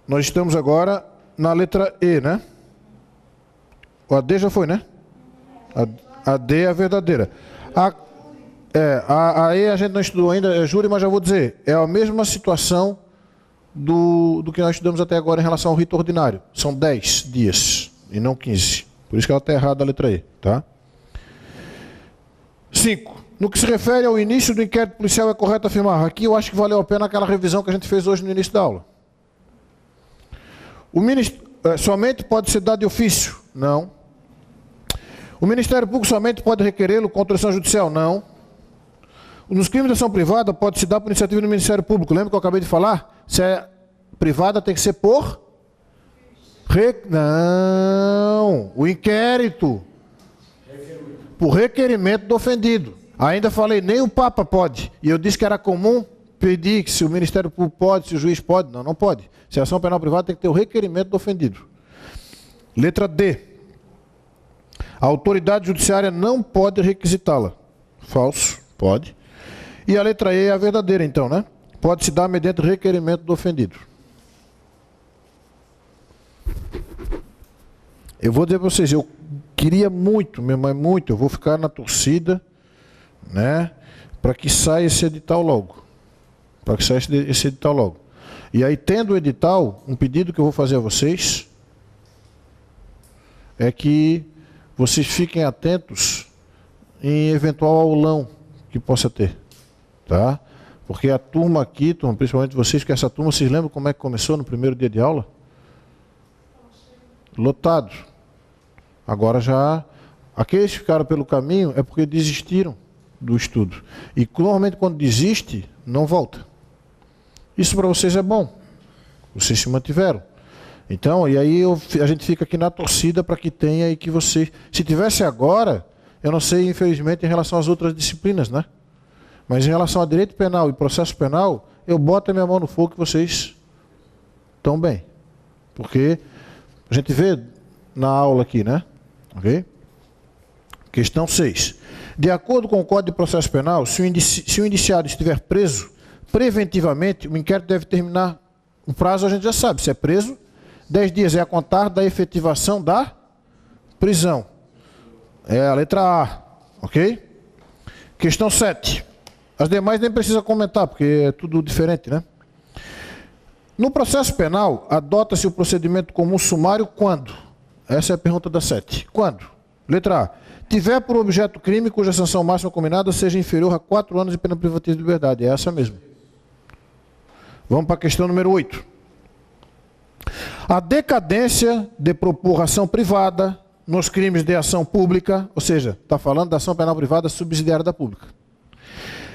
Nós estamos agora na letra E, né? A D já foi, né? A D é a verdadeira. A E a gente não estudou ainda, é júri, mas já vou dizer. É a mesma situação do que nós estudamos até agora em relação ao rito ordinário. São 10 dias e não 15. Por isso que ela está errada a letra E. Tá? 5. No que se refere ao início do inquérito policial, é correto afirmar. Aqui eu acho que valeu a pena aquela revisão que a gente fez hoje no início da aula. Somente pode ser dado de ofício? Não. O Ministério Público somente pode requerê-lo com autorização judicial? Não. Nos crimes de ação privada, pode se dar por iniciativa do Ministério Público. Lembra que eu acabei de falar? Se é privada, tem que ser por... Não. O inquérito. Por requerimento do ofendido. Ainda falei, nem o Papa pode. E eu disse que era comum pedir que se o Ministério Público pode, se o juiz pode. Não, não pode. Se é ação penal privada, tem que ter o requerimento do ofendido. Letra D. A autoridade judiciária não pode requisitá-la. Falso. Pode. E a letra E é a verdadeira, então, né? Pode se dar mediante requerimento do ofendido. Eu vou dizer para vocês, eu queria muito, minha mãe, muito, eu vou ficar na torcida, né? Para que saia esse edital logo. Para que saia esse edital logo. E aí, tendo o edital, um pedido que eu vou fazer a vocês é que vocês fiquem atentos em eventual aulão que possa ter, tá? Porque a turma aqui, turma, principalmente vocês, que essa turma, vocês lembram como é que começou no primeiro dia de aula? Lotado. Agora já, aqueles que ficaram pelo caminho é porque desistiram do estudo. E normalmente quando desiste, não volta. Isso para vocês é bom. Vocês se mantiveram. Então, e aí a gente fica aqui na torcida para que tenha e que você... Se tivesse agora, eu não sei, infelizmente, em relação às outras disciplinas, né? Mas em relação a direito penal e processo penal, eu boto a minha mão no fogo que vocês estão bem. Porque a gente vê na aula aqui, né? Ok? Questão 6. De acordo com o Código de Processo Penal, se o indiciado estiver preso preventivamente, o inquérito deve terminar... O prazo a gente já sabe, se é preso... 10 dias é a contar da efetivação da prisão. É a letra A, ok? Questão 7. As demais nem precisa comentar, porque é tudo diferente, né? No processo penal, adota-se o procedimento comum sumário quando? Essa é a pergunta da 7. Quando? Letra A. Tiver por objeto crime cuja sanção máxima combinada seja inferior a 4 anos de pena privativa de liberdade. É essa mesmo. Vamos para a questão número 8. A decadência de propor ação privada nos crimes de ação pública, ou seja, está falando da ação penal privada subsidiária da pública.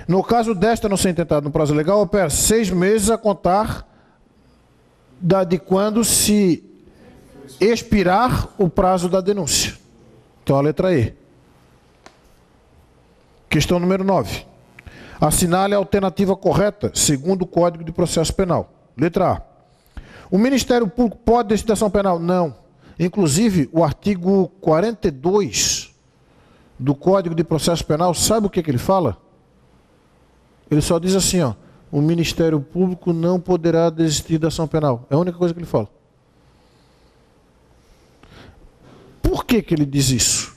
No caso desta não ser intentada no prazo legal, opera 6 meses a contar de quando se expirar o prazo da denúncia. Então a letra E. Questão número 9. Assinale a alternativa correta, segundo o Código de Processo Penal. Letra A. O Ministério Público pode decidir ação penal? Não. Inclusive, o artigo 42 do Código de Processo Penal, sabe o que ele fala? Ele só diz assim, ó, o Ministério Público não poderá desistir da ação penal. É a única coisa que ele fala. Por que que ele diz isso?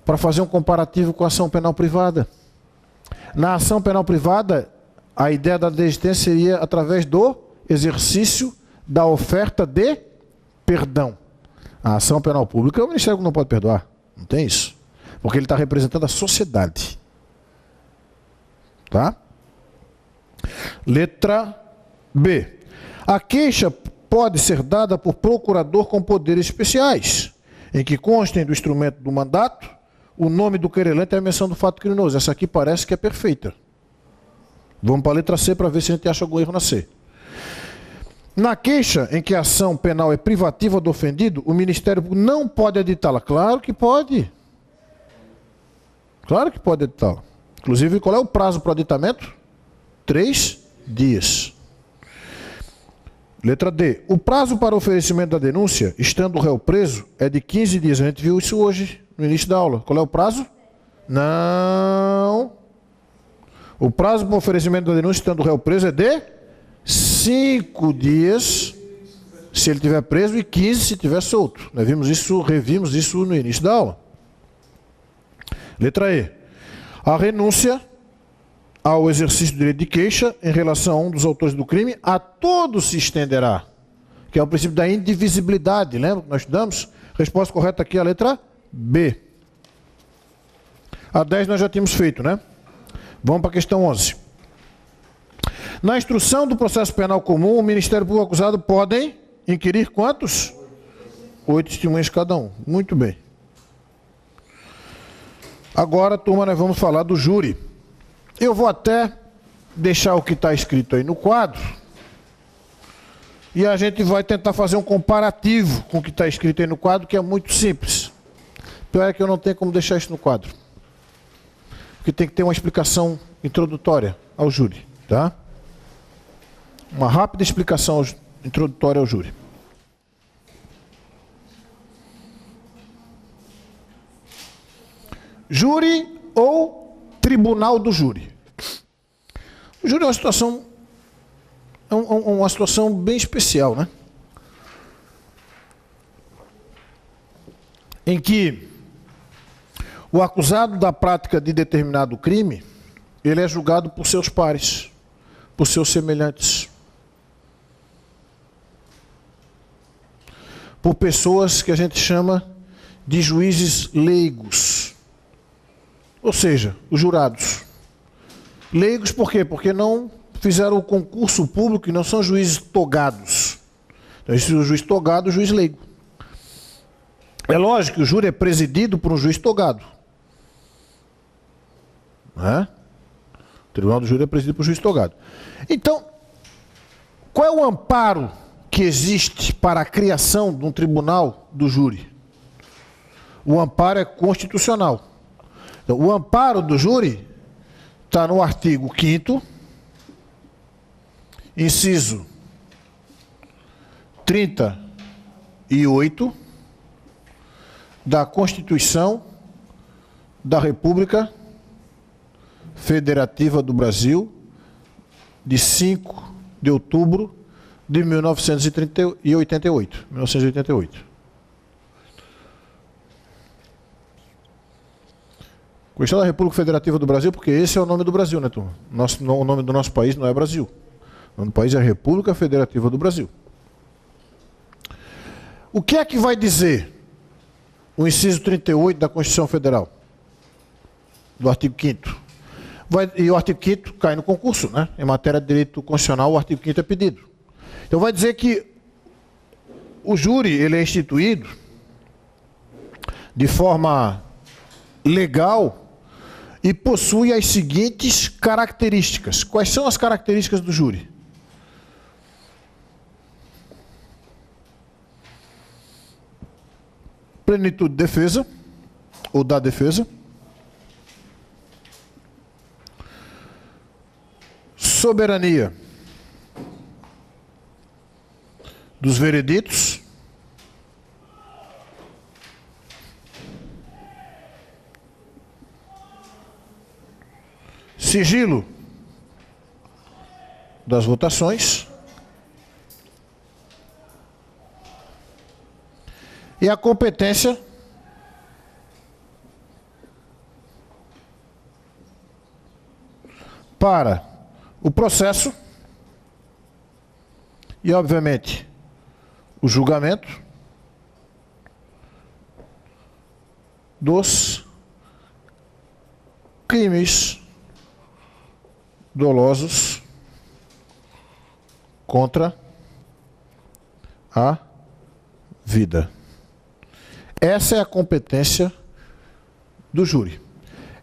Para fazer um comparativo com a ação penal privada. Na ação penal privada, a ideia da desistência seria através do exercício da oferta de perdão. A ação penal pública, o Ministério não pode perdoar. Não tem isso. Porque ele está representando a sociedade. Tá? Letra B. A queixa pode ser dada por procurador com poderes especiais, em que constem do instrumento do mandato o nome do querelante e a menção do fato criminoso. Essa aqui parece que é perfeita. Vamos para a letra C para ver se a gente acha algum erro na C. Na queixa em que a ação penal é privativa do ofendido, o Ministério Público não pode editá-la. Claro que pode. Claro que pode editá-la. Inclusive, qual é o prazo para o aditamento? 3 dias. Letra D. O prazo para oferecimento da denúncia, estando o réu preso, é de 15 dias. A gente viu isso hoje, no início da aula. Qual é o prazo? Não. O prazo para o oferecimento da denúncia, estando o réu preso, é de 5 dias, se ele estiver preso, e 15 se estiver solto. Nós vimos isso, revimos isso no início da aula. Letra E. A renúncia ao exercício do direito de queixa em relação a um dos autores do crime a todos se estenderá, que é o princípio da indivisibilidade. Lembra que nós estudamos? Resposta correta aqui é a letra B. A 10 nós já tínhamos feito, né? Vamos para a questão 11. Na instrução do processo penal comum, o Ministério Público e o acusado podem inquirir quantos? 8 testemunhas cada um. Muito bem. Agora, turma, nós vamos falar do júri. Eu vou até deixar o que está escrito aí no quadro e a gente vai tentar fazer um comparativo com o que está escrito aí no quadro, que é muito simples. Pior é que eu não tenho como deixar isso no quadro, porque tem que ter uma explicação introdutória ao júri, tá? Uma rápida explicação introdutória ao júri. Júri ou tribunal do júri. O júri é uma situação bem especial, né? Em que o acusado da prática de determinado crime, ele é julgado por seus pares, por seus semelhantes, por pessoas que a gente chama de juízes leigos. Ou seja, os jurados. Leigos por quê? Porque não fizeram o concurso público e não são juízes togados. Então, esse é o juiz togado, o juiz leigo. É lógico que o júri é presidido por um juiz togado. Né? O tribunal do júri é presidido por um juiz togado. Então, qual é o amparo que existe para a criação de um tribunal do júri? O amparo é constitucional. Então, o amparo do júri está no artigo 5º, inciso 38 da Constituição da República Federativa do Brasil, de 5 de outubro de 1988. Constituição da República Federativa do Brasil, porque esse é o nome do Brasil, né, turma? O nome do nosso país não é Brasil. O nome do país é República Federativa do Brasil. O que é que vai dizer o inciso 38 da Constituição Federal? Do artigo 5º. E o artigo 5º cai no concurso, né? Em matéria de direito constitucional, o artigo 5º é pedido. Então vai dizer que o júri, ele é instituído de forma legal e possui as seguintes características. Quais são as características do júri? Plenitude de defesa, ou da defesa. Soberania dos vereditos. Sigilo das votações E a competência para o processo e, obviamente, o julgamento dos crimes dolosos contra a vida. Essa é a competência do júri.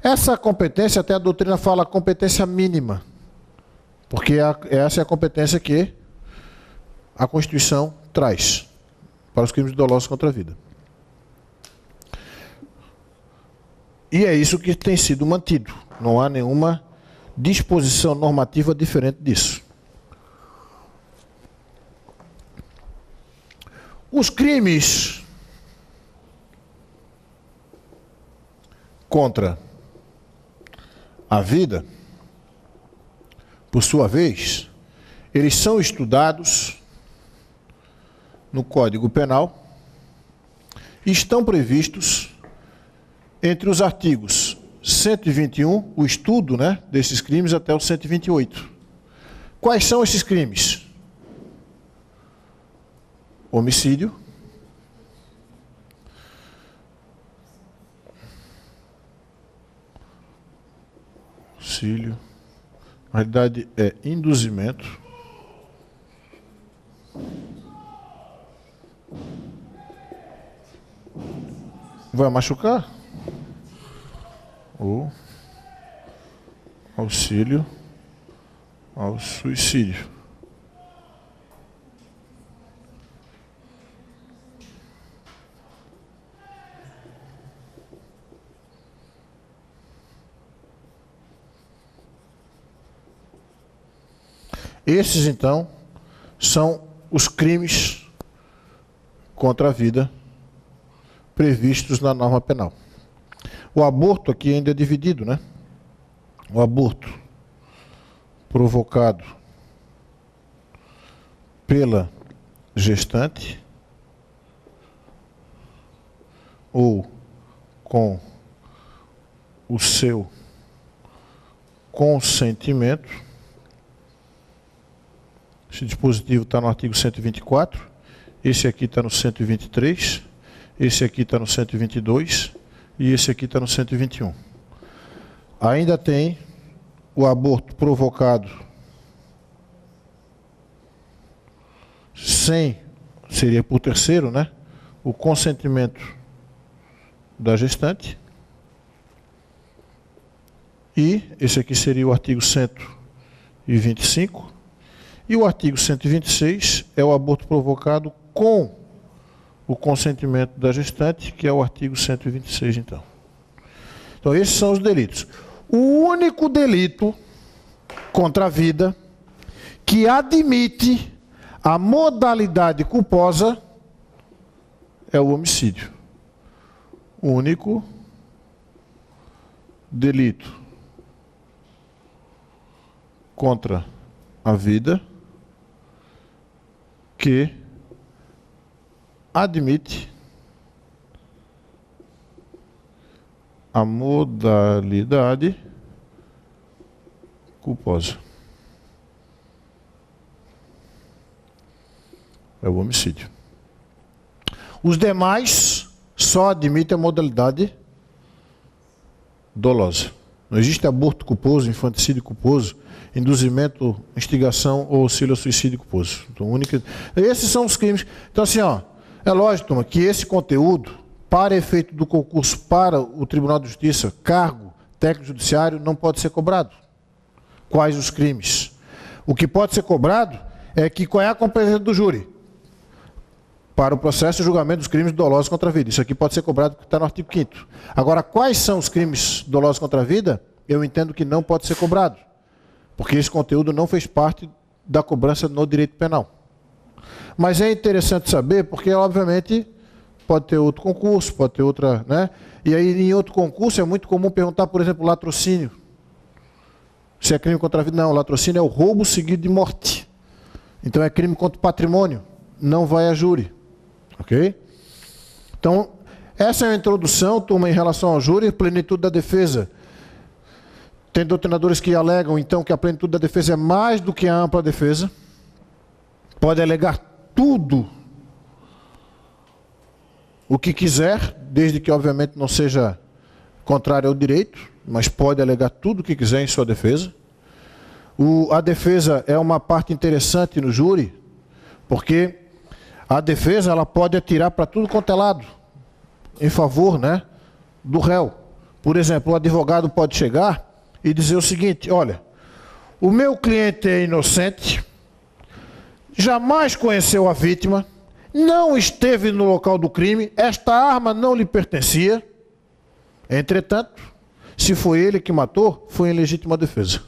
Essa competência, até a doutrina fala competência mínima, porque essa é a competência que a Constituição traz para os crimes dolosos contra a vida. E é isso que tem sido mantido. Não há nenhuma disposição normativa diferente disso. Os crimes contra a vida, por sua vez, eles são estudados no Código Penal e estão previstos entre os artigos 121, o estudo, né, desses crimes, até o 128. Quais são esses crimes? Homicídio, na realidade é induzimento, vai machucar, ou auxílio ao suicídio. Esses, então, são os crimes contra a vida previstos na norma penal. O aborto aqui ainda é dividido, né? O aborto provocado pela gestante ou com o seu consentimento. Esse dispositivo está no artigo 124, esse aqui está no 123, esse aqui está no 122 e esse aqui está no 121. Ainda tem o aborto provocado sem, seria por terceiro, né? O consentimento da gestante. E esse aqui seria o artigo 125. E o artigo 126 é o aborto provocado com o consentimento da gestante, que é o artigo 126, então. Então, esses são os delitos. O único delito contra a vida que admite a modalidade culposa é o homicídio. O único delito contra a vida que admite a modalidade culposa. É o homicídio. Os demais só admitem a modalidade dolosa. Não existe aborto culposo, infanticídio culposo, induzimento, instigação ou auxílio ao suicídio culposo. Então, esses são os crimes. Então, assim, ó, é lógico, turma, que esse conteúdo, para efeito do concurso para o Tribunal de Justiça, cargo técnico judiciário, não pode ser cobrado. Quais os crimes? O que pode ser cobrado é que qual é a competência do júri para o processo de julgamento dos crimes dolosos contra a vida. Isso aqui pode ser cobrado porque está no artigo 5º. Agora, quais são os crimes dolosos contra a vida? Eu entendo que não pode ser cobrado, porque esse conteúdo não fez parte da cobrança no direito penal. Mas é interessante saber, porque, obviamente, pode ter outro concurso, pode ter outra, né? E aí, em outro concurso, é muito comum perguntar, por exemplo, latrocínio. Se é crime contra a vida, não. Latrocínio é o roubo seguido de morte. Então, é crime contra o patrimônio. Não vai a júri. Ok? Então, essa é a introdução, turma, em relação ao júri, plenitude da defesa. Tem doutrinadores que alegam, então, que a plenitude da defesa é mais do que a ampla defesa. Pode alegar tudo o que quiser, desde que, obviamente, não seja contrário ao direito, mas pode alegar tudo o que quiser em sua defesa. A defesa é uma parte interessante no júri, porque a defesa ela pode atirar para tudo quanto é lado, em favor, né, do réu. Por exemplo, o advogado pode chegar e dizer o seguinte: olha, o meu cliente é inocente, jamais conheceu a vítima, não esteve no local do crime, esta arma não lhe pertencia. Entretanto, se foi ele que matou, foi em legítima defesa.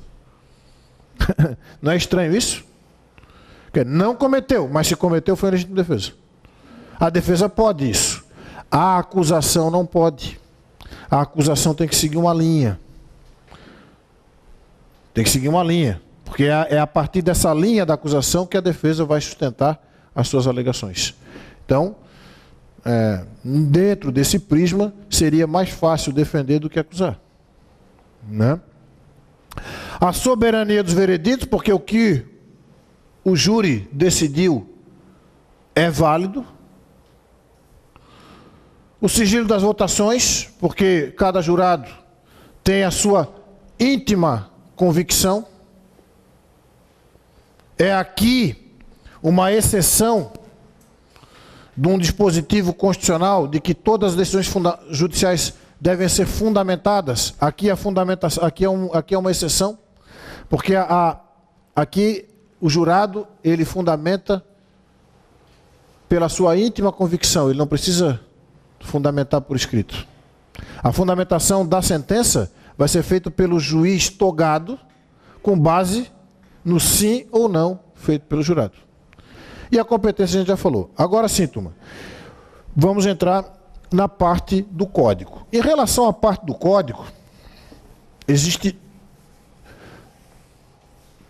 Não é estranho isso? Porque não cometeu, mas se cometeu, foi em legítima defesa. A defesa pode isso. A acusação não pode. A acusação tem que seguir uma linha. Tem que seguir uma linha. Porque é a partir dessa linha da acusação que a defesa vai sustentar as suas alegações. Então, dentro desse prisma, seria mais fácil defender do que acusar. Né? A soberania dos vereditos, porque o que o júri decidiu é válido. O sigilo das votações, porque cada jurado tem a sua íntima convicção. É aqui uma exceção de um dispositivo constitucional de que todas as decisões judiciais devem ser fundamentadas. Aqui é uma exceção, porque aqui o jurado ele fundamenta pela sua íntima convicção, ele não precisa fundamentar por escrito. A fundamentação da sentença vai ser feita pelo juiz togado, com base no sim ou não feito pelo jurado. E a competência a gente já falou. Agora sim, turma, vamos entrar na parte do código. Em relação à parte do código, existe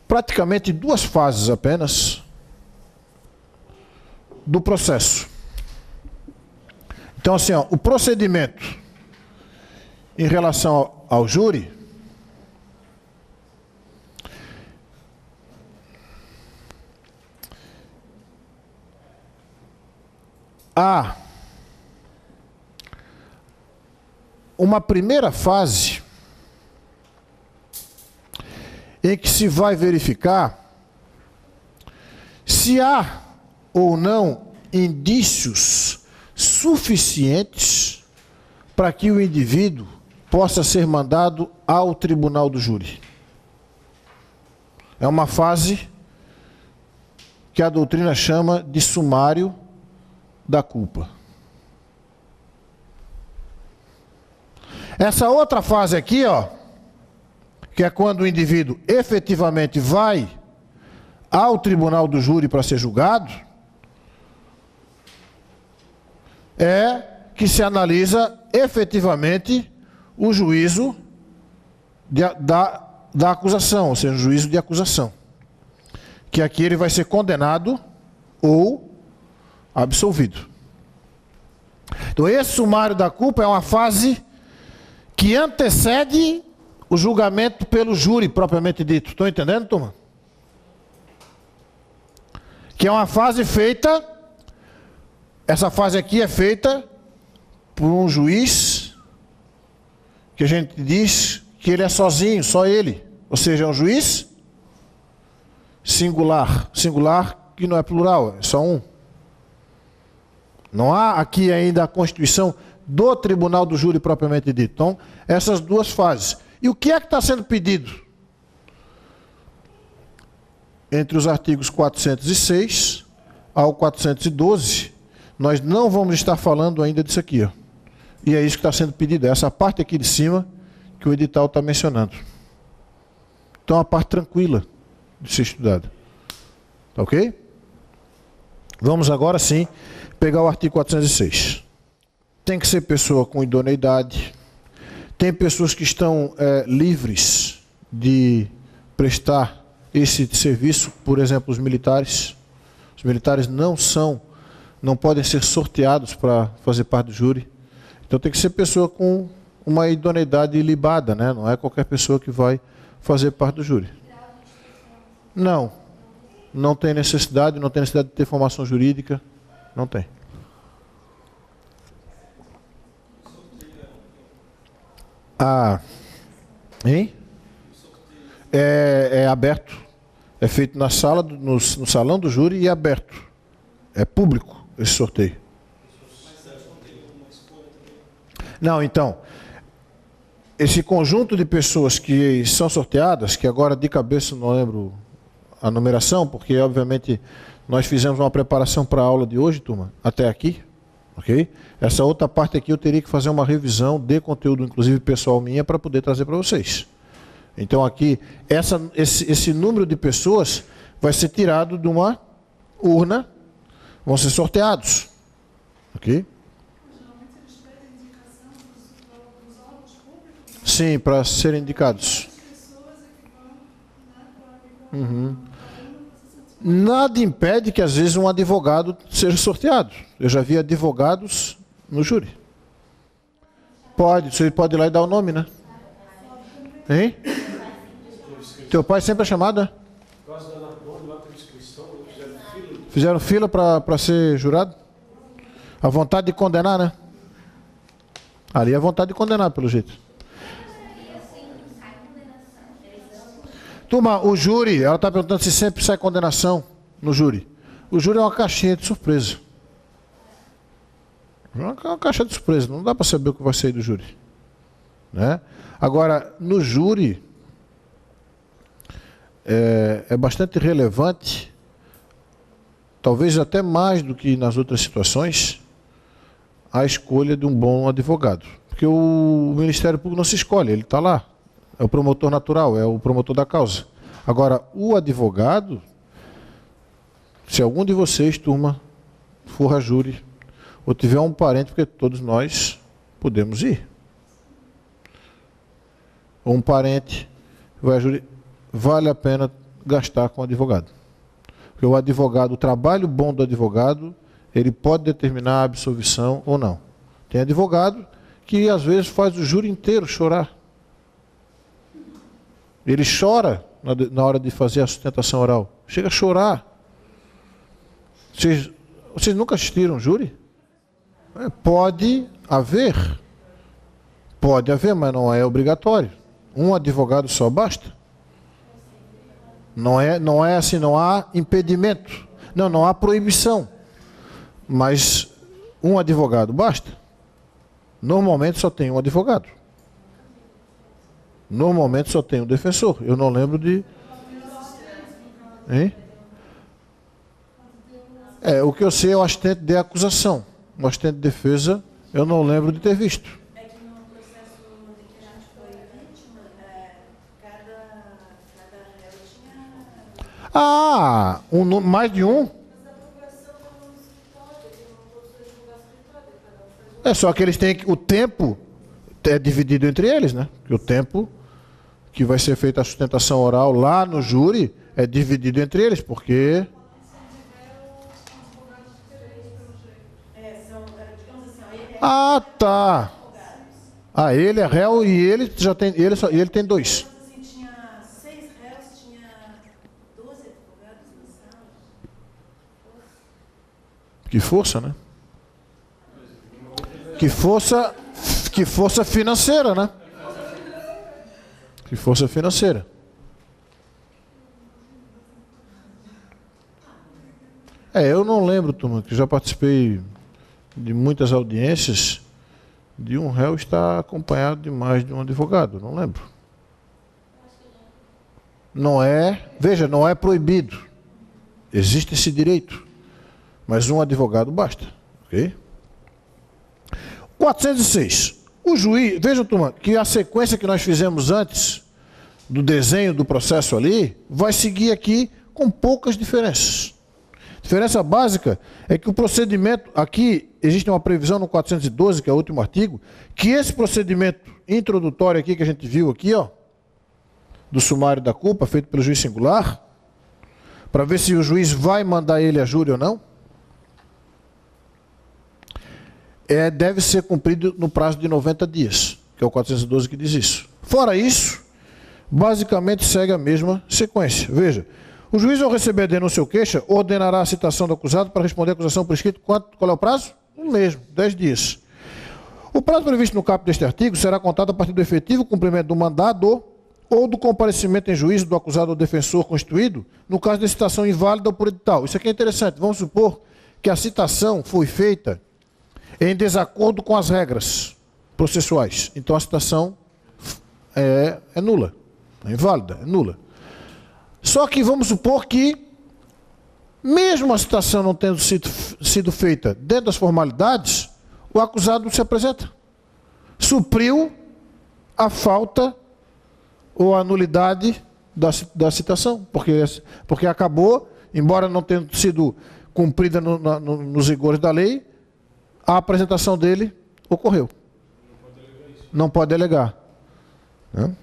praticamente duas fases apenas do processo. Então, assim, ó, o procedimento em relação ao júri há uma primeira fase em que se vai verificar se há ou não indícios suficientes para que o indivíduo possa ser mandado ao tribunal do júri. É uma fase que a doutrina chama de sumário da culpa. Essa outra fase aqui, ó, que é quando o indivíduo efetivamente vai ao tribunal do júri para ser julgado, é que se analisa efetivamente o juízo da acusação, ou seja, o juízo de acusação. Que aqui ele vai ser condenado ou absolvido. Então esse sumário da culpa é uma fase que antecede o julgamento pelo júri propriamente dito. Estão entendendo, turma? Que é uma fase feita, essa fase aqui é feita por um juiz que a gente diz que ele é sozinho, só ele. Ou seja, é um juiz singular. Singular que não é plural, é só um. Não há aqui ainda a constituição do tribunal do júri propriamente dito. Então, essas duas fases. E o que é que está sendo pedido? Entre os artigos 406 ao 412, nós não vamos estar falando ainda disso aqui, ó. E é isso que está sendo pedido, é essa parte aqui de cima que o edital está mencionando. Então, é uma parte tranquila de ser estudada. Tá ok? Vamos agora sim pegar o artigo 406. Tem que ser pessoa com idoneidade. Tem pessoas que estão livres de prestar esse serviço, por exemplo, os militares. Os militares não são não podem ser sorteados para fazer parte do júri. Então tem que ser pessoa com uma idoneidade ilibada, né? Não é qualquer pessoa que vai fazer parte do júri. Não. Não tem necessidade, não tem necessidade de ter formação jurídica. Não tem. Ah, hein? É aberto. É feito na sala, no salão do júri e é aberto. É público esse sorteio. Não, então, esse conjunto de pessoas que são sorteadas, que agora de cabeça não lembro a numeração, porque obviamente nós fizemos uma preparação para a aula de hoje, turma, até aqui, ok? Essa outra parte aqui eu teria que fazer uma revisão de conteúdo, inclusive pessoal minha, para poder trazer para vocês. Então aqui, esse número de pessoas vai ser tirado de uma urna, vão ser sorteados, ok? Geralmente eles pedem indicação dos órgãos públicos. Sim, para serem indicados. As pessoas é que vão, né, para Nada impede que às vezes um advogado seja sorteado. Eu já vi advogados no júri. Pode, você pode ir lá e dar o nome, né? Hein? Teu pai sempre é chamado, né? Fizeram fila para ser jurado? A vontade de condenar, né? Ali é a vontade de condenar, pelo jeito. Turma, o júri, ela está perguntando se sempre sai condenação no júri. O júri é uma caixinha de surpresa. É uma caixa de surpresa, não dá para saber o que vai sair do júri. Né? Agora, no júri, é bastante relevante, talvez até mais do que nas outras situações, a escolha de um bom advogado. Porque o Ministério Público não se escolhe, ele está lá. É o promotor natural, é o promotor da causa. Agora, o advogado, se algum de vocês, turma, for a júri, ou tiver um parente, porque todos nós podemos ir. Ou um parente vai a júri, vale a pena gastar com o advogado. Porque o advogado, o trabalho bom do advogado, ele pode determinar a absolvição ou não. Tem advogado que às vezes faz o júri inteiro chorar. Ele chora na hora de fazer a sustentação oral. Chega a chorar. Vocês nunca assistiram um júri? Pode haver, mas não é obrigatório. Um advogado só basta. Não é assim, não há impedimento. Não há proibição. Mas um advogado basta. Normalmente só tem um advogado. Normalmente só tem um defensor. Eu não lembro de... Hein? O que eu sei é o assistente de acusação. O assistente de defesa, eu não lembro de ter visto. É que no processo de que a gente foi vítima, cada réu tinha... mais de um? Mas a procuração não pode, não pode ser julgado escritório, cada um faz Só que eles têm o tempo é dividido entre eles, né? Que o tempo que vai ser feita a sustentação oral lá no júri é dividido entre eles, porque... tá. Ele é réu e ele já tem, ele tem dois. Assim, tinha 6 réus, tinha 12 advogados na sala. Que força, né? Que força financeira, né? Que força financeira. Eu não lembro, turma, que já participei de muitas audiências de um réu estar acompanhado de mais de um advogado. Não lembro. Não é, veja, não é proibido. Existe esse direito. Mas um advogado basta. Ok? 406. O juiz, veja, turma, que a sequência que nós fizemos antes do desenho do processo ali, vai seguir aqui com poucas diferenças. Diferença básica é que o procedimento, aqui existe uma previsão no 412, que é o último artigo, que esse procedimento introdutório aqui, que a gente viu aqui, ó, do sumário da culpa, feito pelo juiz singular, para ver se o juiz vai mandar ele a júri ou não. deve ser cumprido no prazo de 90 dias, que é o 412 que diz isso. Fora isso, basicamente segue a mesma sequência. Veja, o juiz, ao receber a denúncia ou queixa, ordenará a citação do acusado para responder à acusação por escrito. Qual é o prazo? O mesmo, 10 dias. O prazo previsto no caput deste artigo será contado a partir do efetivo cumprimento do mandado ou do comparecimento em juízo do acusado ou defensor constituído, no caso de citação inválida ou por edital. Isso aqui é interessante. Vamos supor que a citação foi feita em desacordo com as regras processuais. Então a citação é nula, é inválida, é nula. Só que vamos supor que, mesmo a citação não tendo sido feita dentro das formalidades, o acusado se apresenta. Supriu a falta ou a nulidade da citação, porque acabou, embora não tenha sido cumprida nos rigores da lei, a apresentação dele ocorreu. Não pode delegar. Né?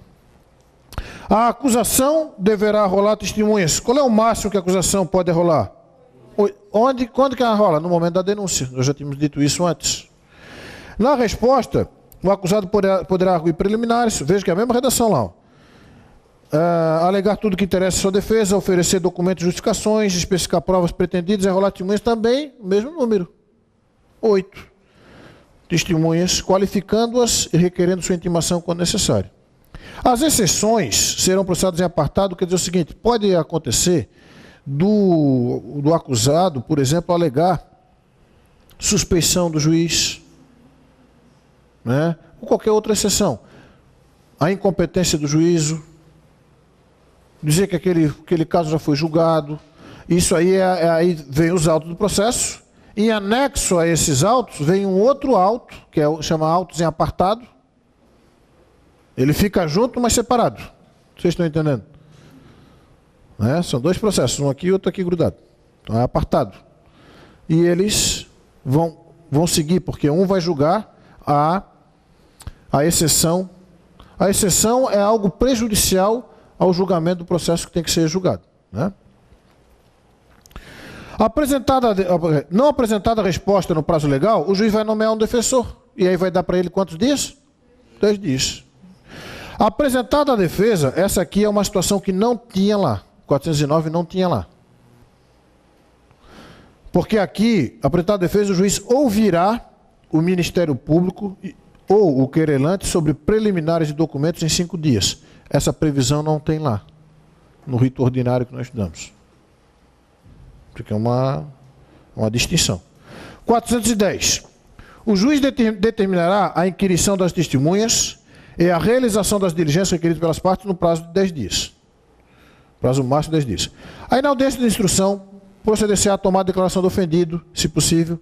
A acusação deverá rolar testemunhas. Qual é o máximo que a acusação pode rolar? Quando que ela rola? No momento da denúncia. Nós já tínhamos dito isso antes. Na resposta, o acusado poderá arguir preliminares. Veja que é a mesma redação lá. Alegar tudo que interessa à sua defesa, oferecer documentos e justificações, especificar provas pretendidas e rolar testemunhas também, o mesmo número. 8. Testemunhas, qualificando-as e requerendo sua intimação quando necessário. As exceções serão processadas em apartado, quer dizer o seguinte, pode acontecer do acusado, por exemplo, alegar suspeição do juiz, né? Ou qualquer outra exceção. A incompetência do juízo, dizer que aquele caso já foi julgado. Isso aí, aí vem os autos do processo. Em anexo a esses autos, vem um outro auto, que chama autos em apartado. Ele fica junto, mas separado. Vocês estão entendendo? Né? São dois processos, um aqui e outro aqui grudado. Então é apartado. E eles vão seguir, porque um vai julgar a exceção. A exceção é algo prejudicial ao julgamento do processo que tem que ser julgado. Né? Não apresentada a resposta no prazo legal, o juiz vai nomear um defensor. E aí vai dar para ele quantos dias? 10 dias. Apresentada a defesa, essa aqui é uma situação que não tinha lá. 409 não tinha lá. Porque aqui, apresentada a defesa, o juiz ouvirá o Ministério Público ou o querelante sobre preliminares de documentos em 5 dias. Essa previsão não tem lá, no rito ordinário que nós estudamos. Porque é uma distinção. 410. O juiz determinará a inquirição das testemunhas e a realização das diligências requeridas pelas partes no prazo de 10 dias. Prazo máximo de 10 dias. Aí, na audiência de instrução, proceder-se a tomar a declaração do ofendido, se possível,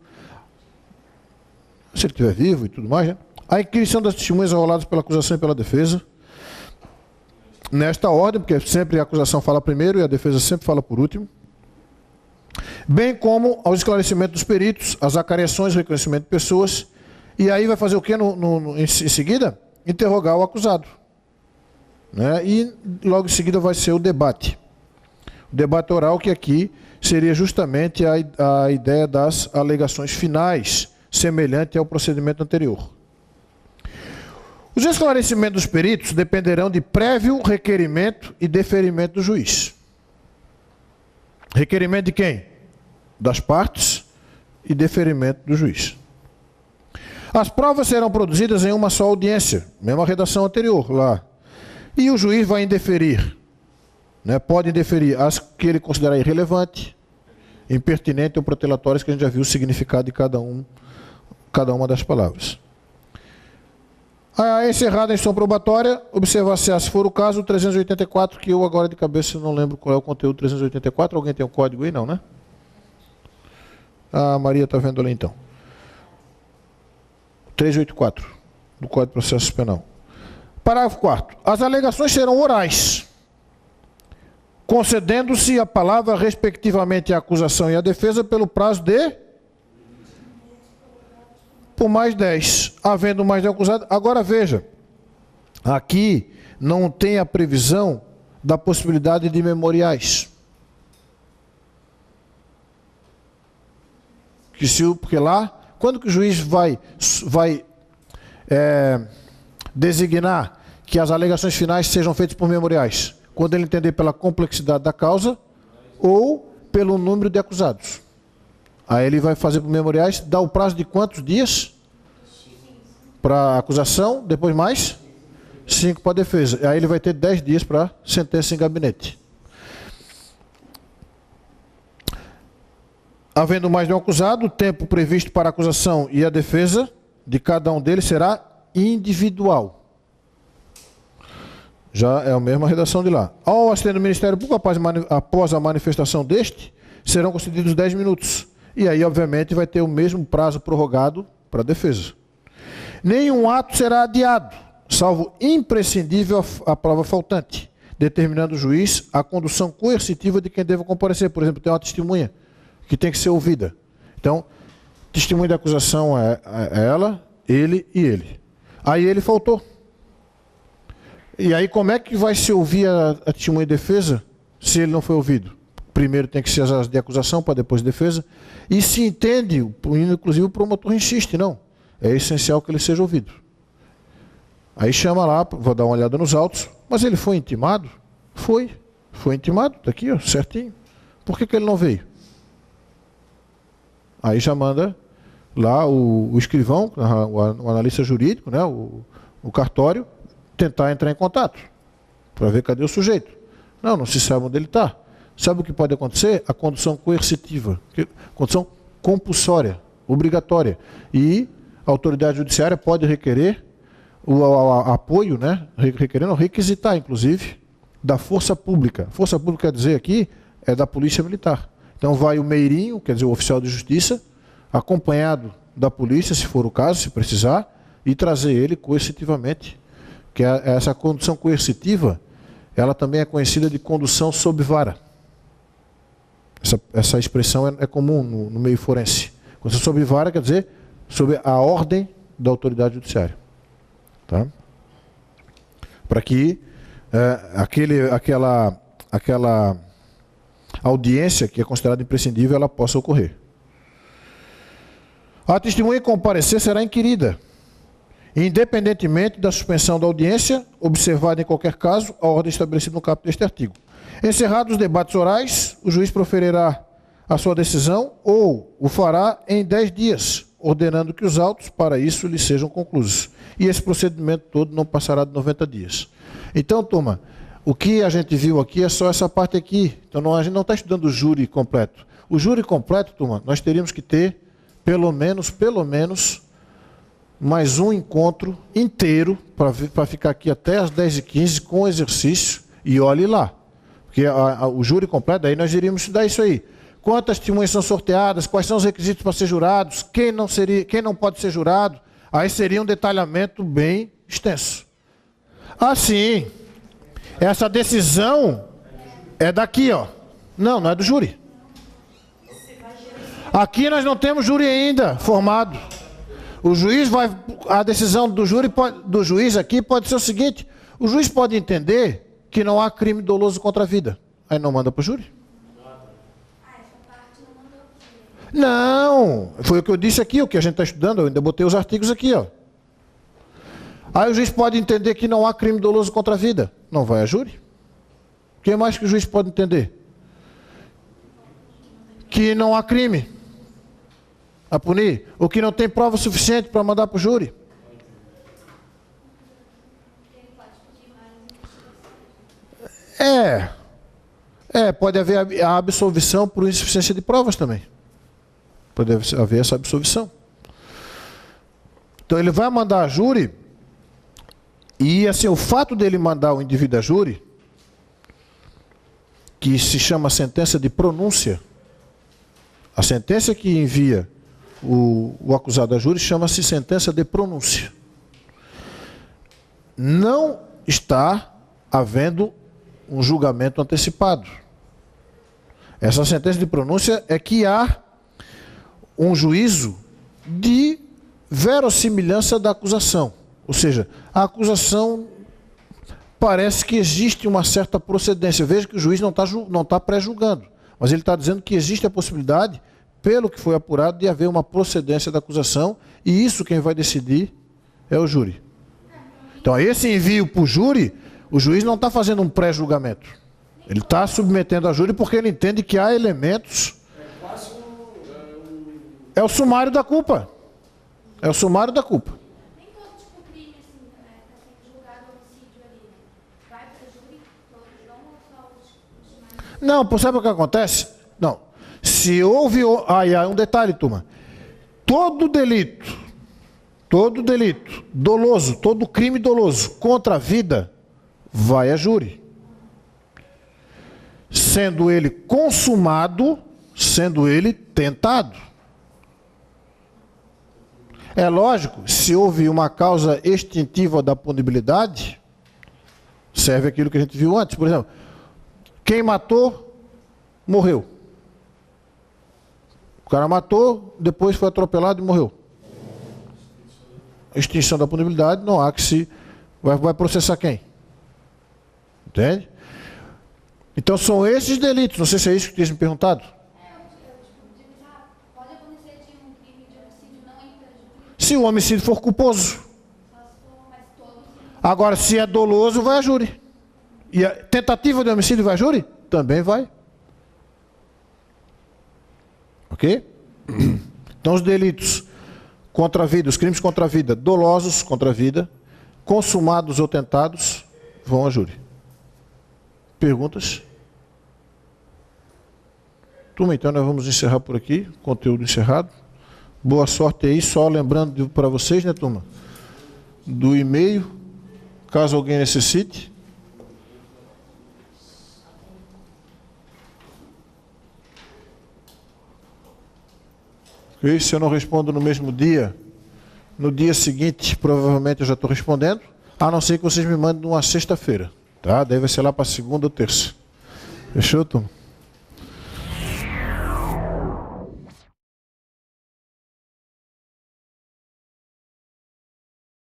se ele estiver vivo e tudo mais, né? A inquirição das testemunhas arroladas pela acusação e pela defesa, nesta ordem, porque sempre a acusação fala primeiro e a defesa sempre fala por último, bem como aos esclarecimentos dos peritos, as acariações, reconhecimento de pessoas, e aí vai fazer o que em seguida? Interrogar o acusado. Né? E logo em seguida vai ser o debate. O debate oral, que aqui seria justamente a ideia das alegações finais, semelhante ao procedimento anterior. Os esclarecimentos dos peritos dependerão de prévio requerimento e deferimento do juiz. Requerimento de quem? Das partes e deferimento do juiz. As provas serão produzidas em uma só audiência, mesma redação anterior lá. E o juiz vai indeferir, né? Pode indeferir as que ele considerar irrelevante, impertinente ou protelatórias, que a gente já viu o significado de cada uma das palavras. Encerrada a instrução probatória, observar-se-á, se for o caso, o 384, que eu agora de cabeça não lembro qual é o conteúdo 384. Alguém tem um código aí? Não, né? A Maria está vendo ali então. 384, do Código de Processo Penal. Parágrafo 4º. As alegações serão orais, concedendo-se a palavra respectivamente à acusação e à defesa pelo prazo de... por mais 10. Havendo mais de acusado... Agora veja, aqui não tem a previsão da possibilidade de memoriais. Porque lá, Quando que o juiz vai designar que as alegações finais sejam feitas por memoriais? Quando ele entender pela complexidade da causa ou pelo número de acusados. Aí ele vai fazer por memoriais, dá o prazo de quantos dias? Para a acusação, depois mais 5 para a defesa. Aí ele vai ter 10 dias para sentença em gabinete. Havendo mais de um acusado, o tempo previsto para a acusação e a defesa de cada um deles será individual. Já é a mesma redação de lá. Ao assistente do Ministério Público, após a manifestação deste, serão concedidos 10 minutos. E aí, obviamente, vai ter o mesmo prazo prorrogado para a defesa. Nenhum ato será adiado, salvo imprescindível a prova faltante, determinando o juiz a condução coercitiva de quem deva comparecer. Por exemplo, tem uma testemunha que tem que ser ouvida. Então, testemunha da acusação é ela, ele e ele. Aí ele faltou. E aí como é que vai se ouvir a testemunha de defesa se ele não foi ouvido? Primeiro tem que ser as de acusação, para depois de defesa. E se entende, inclusive o promotor insiste, não. É essencial que ele seja ouvido. Aí chama lá, vou dar uma olhada nos autos. Mas ele foi intimado? Foi intimado, está aqui, ó, certinho. Por que ele não veio? Aí já manda lá o escrivão, o analista jurídico, né, o cartório, tentar entrar em contato, para ver cadê o sujeito. Não se sabe onde ele está. Sabe o que pode acontecer? A condução coercitiva, condução compulsória, obrigatória. E a autoridade judiciária pode requerer o apoio, né, requisitar, inclusive, da força pública. Força pública, quer dizer aqui, é da Polícia Militar. Então vai o meirinho, quer dizer, o oficial de justiça, acompanhado da polícia, se for o caso, se precisar, e trazer ele coercitivamente. Que essa condução coercitiva, ela também é conhecida de condução sob vara. Essa expressão é comum no meio forense. Condução sob vara quer dizer sob a ordem da autoridade judiciária. Tá? Para que aquela audiência que é considerada imprescindível, ela possa ocorrer. A testemunha que comparecer será inquirida, independentemente da suspensão da audiência, observada em qualquer caso a ordem estabelecida no caput deste artigo. Encerrados os debates orais, o juiz proferirá a sua decisão ou o fará em 10 dias, ordenando que os autos para isso lhe sejam conclusos. E esse procedimento todo não passará de 90 dias. Então, turma, o que a gente viu aqui é só essa parte aqui. Então, a gente não está estudando o júri completo. O júri completo, turma, nós teríamos que ter pelo menos, mais um encontro inteiro para ficar aqui até as 10h15 com exercício e olhe lá. Porque o júri completo, aí nós iríamos estudar isso aí. Quantas testemunhas são sorteadas, quais são os requisitos para ser jurados, quem não pode ser jurado, aí seria um detalhamento bem extenso. Assim, essa decisão é daqui, ó. Não é do júri. Aqui nós não temos júri ainda formado. O juiz a decisão do juiz aqui pode ser o seguinte: o juiz pode entender que não há crime doloso contra a vida. Aí não manda para o júri. Não, foi o que eu disse aqui, o que a gente está estudando, eu ainda botei os artigos aqui, ó. Aí o juiz pode entender que não há crime doloso contra a vida. Não vai a júri. O que mais que o juiz pode entender? Que não há crime a punir, ou que não tem prova suficiente para mandar para o júri. Pode haver a absolvição por insuficiência de provas também. Pode haver essa absolvição. Então ele vai mandar a júri, e assim, o fato dele mandar o indivíduo a júri, que se chama sentença de pronúncia, a sentença que envia o acusado a júri chama-se sentença de pronúncia. Não está havendo um julgamento antecipado. Essa sentença de pronúncia é que há um juízo de verossimilhança da acusação. Ou seja, a acusação parece que existe uma certa procedência. Veja que o juiz não está pré-julgando, mas ele está dizendo que existe a possibilidade, pelo que foi apurado, de haver uma procedência da acusação, e isso quem vai decidir é o júri. Então, esse envio para o júri, o juiz não está fazendo um pré-julgamento. Ele está submetendo a júri porque ele entende que há elementos. É quase É o sumário da culpa. É o sumário da culpa. Nem todo tipo de crime, assim, está sendo julgado homicídio ali, né? Vai para o júri, todos não ou só os mais? Não, sabe o que acontece? Não. Se houve... Aí há um detalhe, turma. Todo delito doloso, todo crime doloso contra a vida, vai a júri. Sendo ele consumado, sendo ele tentado. É lógico, se houve uma causa extintiva da punibilidade, serve aquilo que a gente viu antes. Por exemplo, quem matou, morreu. O cara matou, depois foi atropelado e morreu. Extinção da punibilidade, não há que se... Vai processar quem? Entende? Então são esses delitos, não sei se é isso que tinha me perguntado. Pode acontecer de um crime de homicídio não entrar de júri, Se o homicídio for culposo. só se for, mas todos sim. Agora, se é doloso, vai a júri. E a tentativa de homicídio vai a júri? Também vai. Ok? Então os delitos contra a vida, os crimes contra a vida, dolosos contra a vida, consumados ou tentados, vão a júri. Perguntas? Turma, então nós vamos encerrar por aqui, conteúdo encerrado. Boa sorte aí, só lembrando para vocês, né, turma, do e-mail, caso alguém necessite. Ok? Se eu não respondo no mesmo dia, no dia seguinte, provavelmente eu já estou respondendo, a não ser que vocês me mandem numa sexta-feira. Tá? Daí vai ser lá para segunda ou terça. Fechou, turma?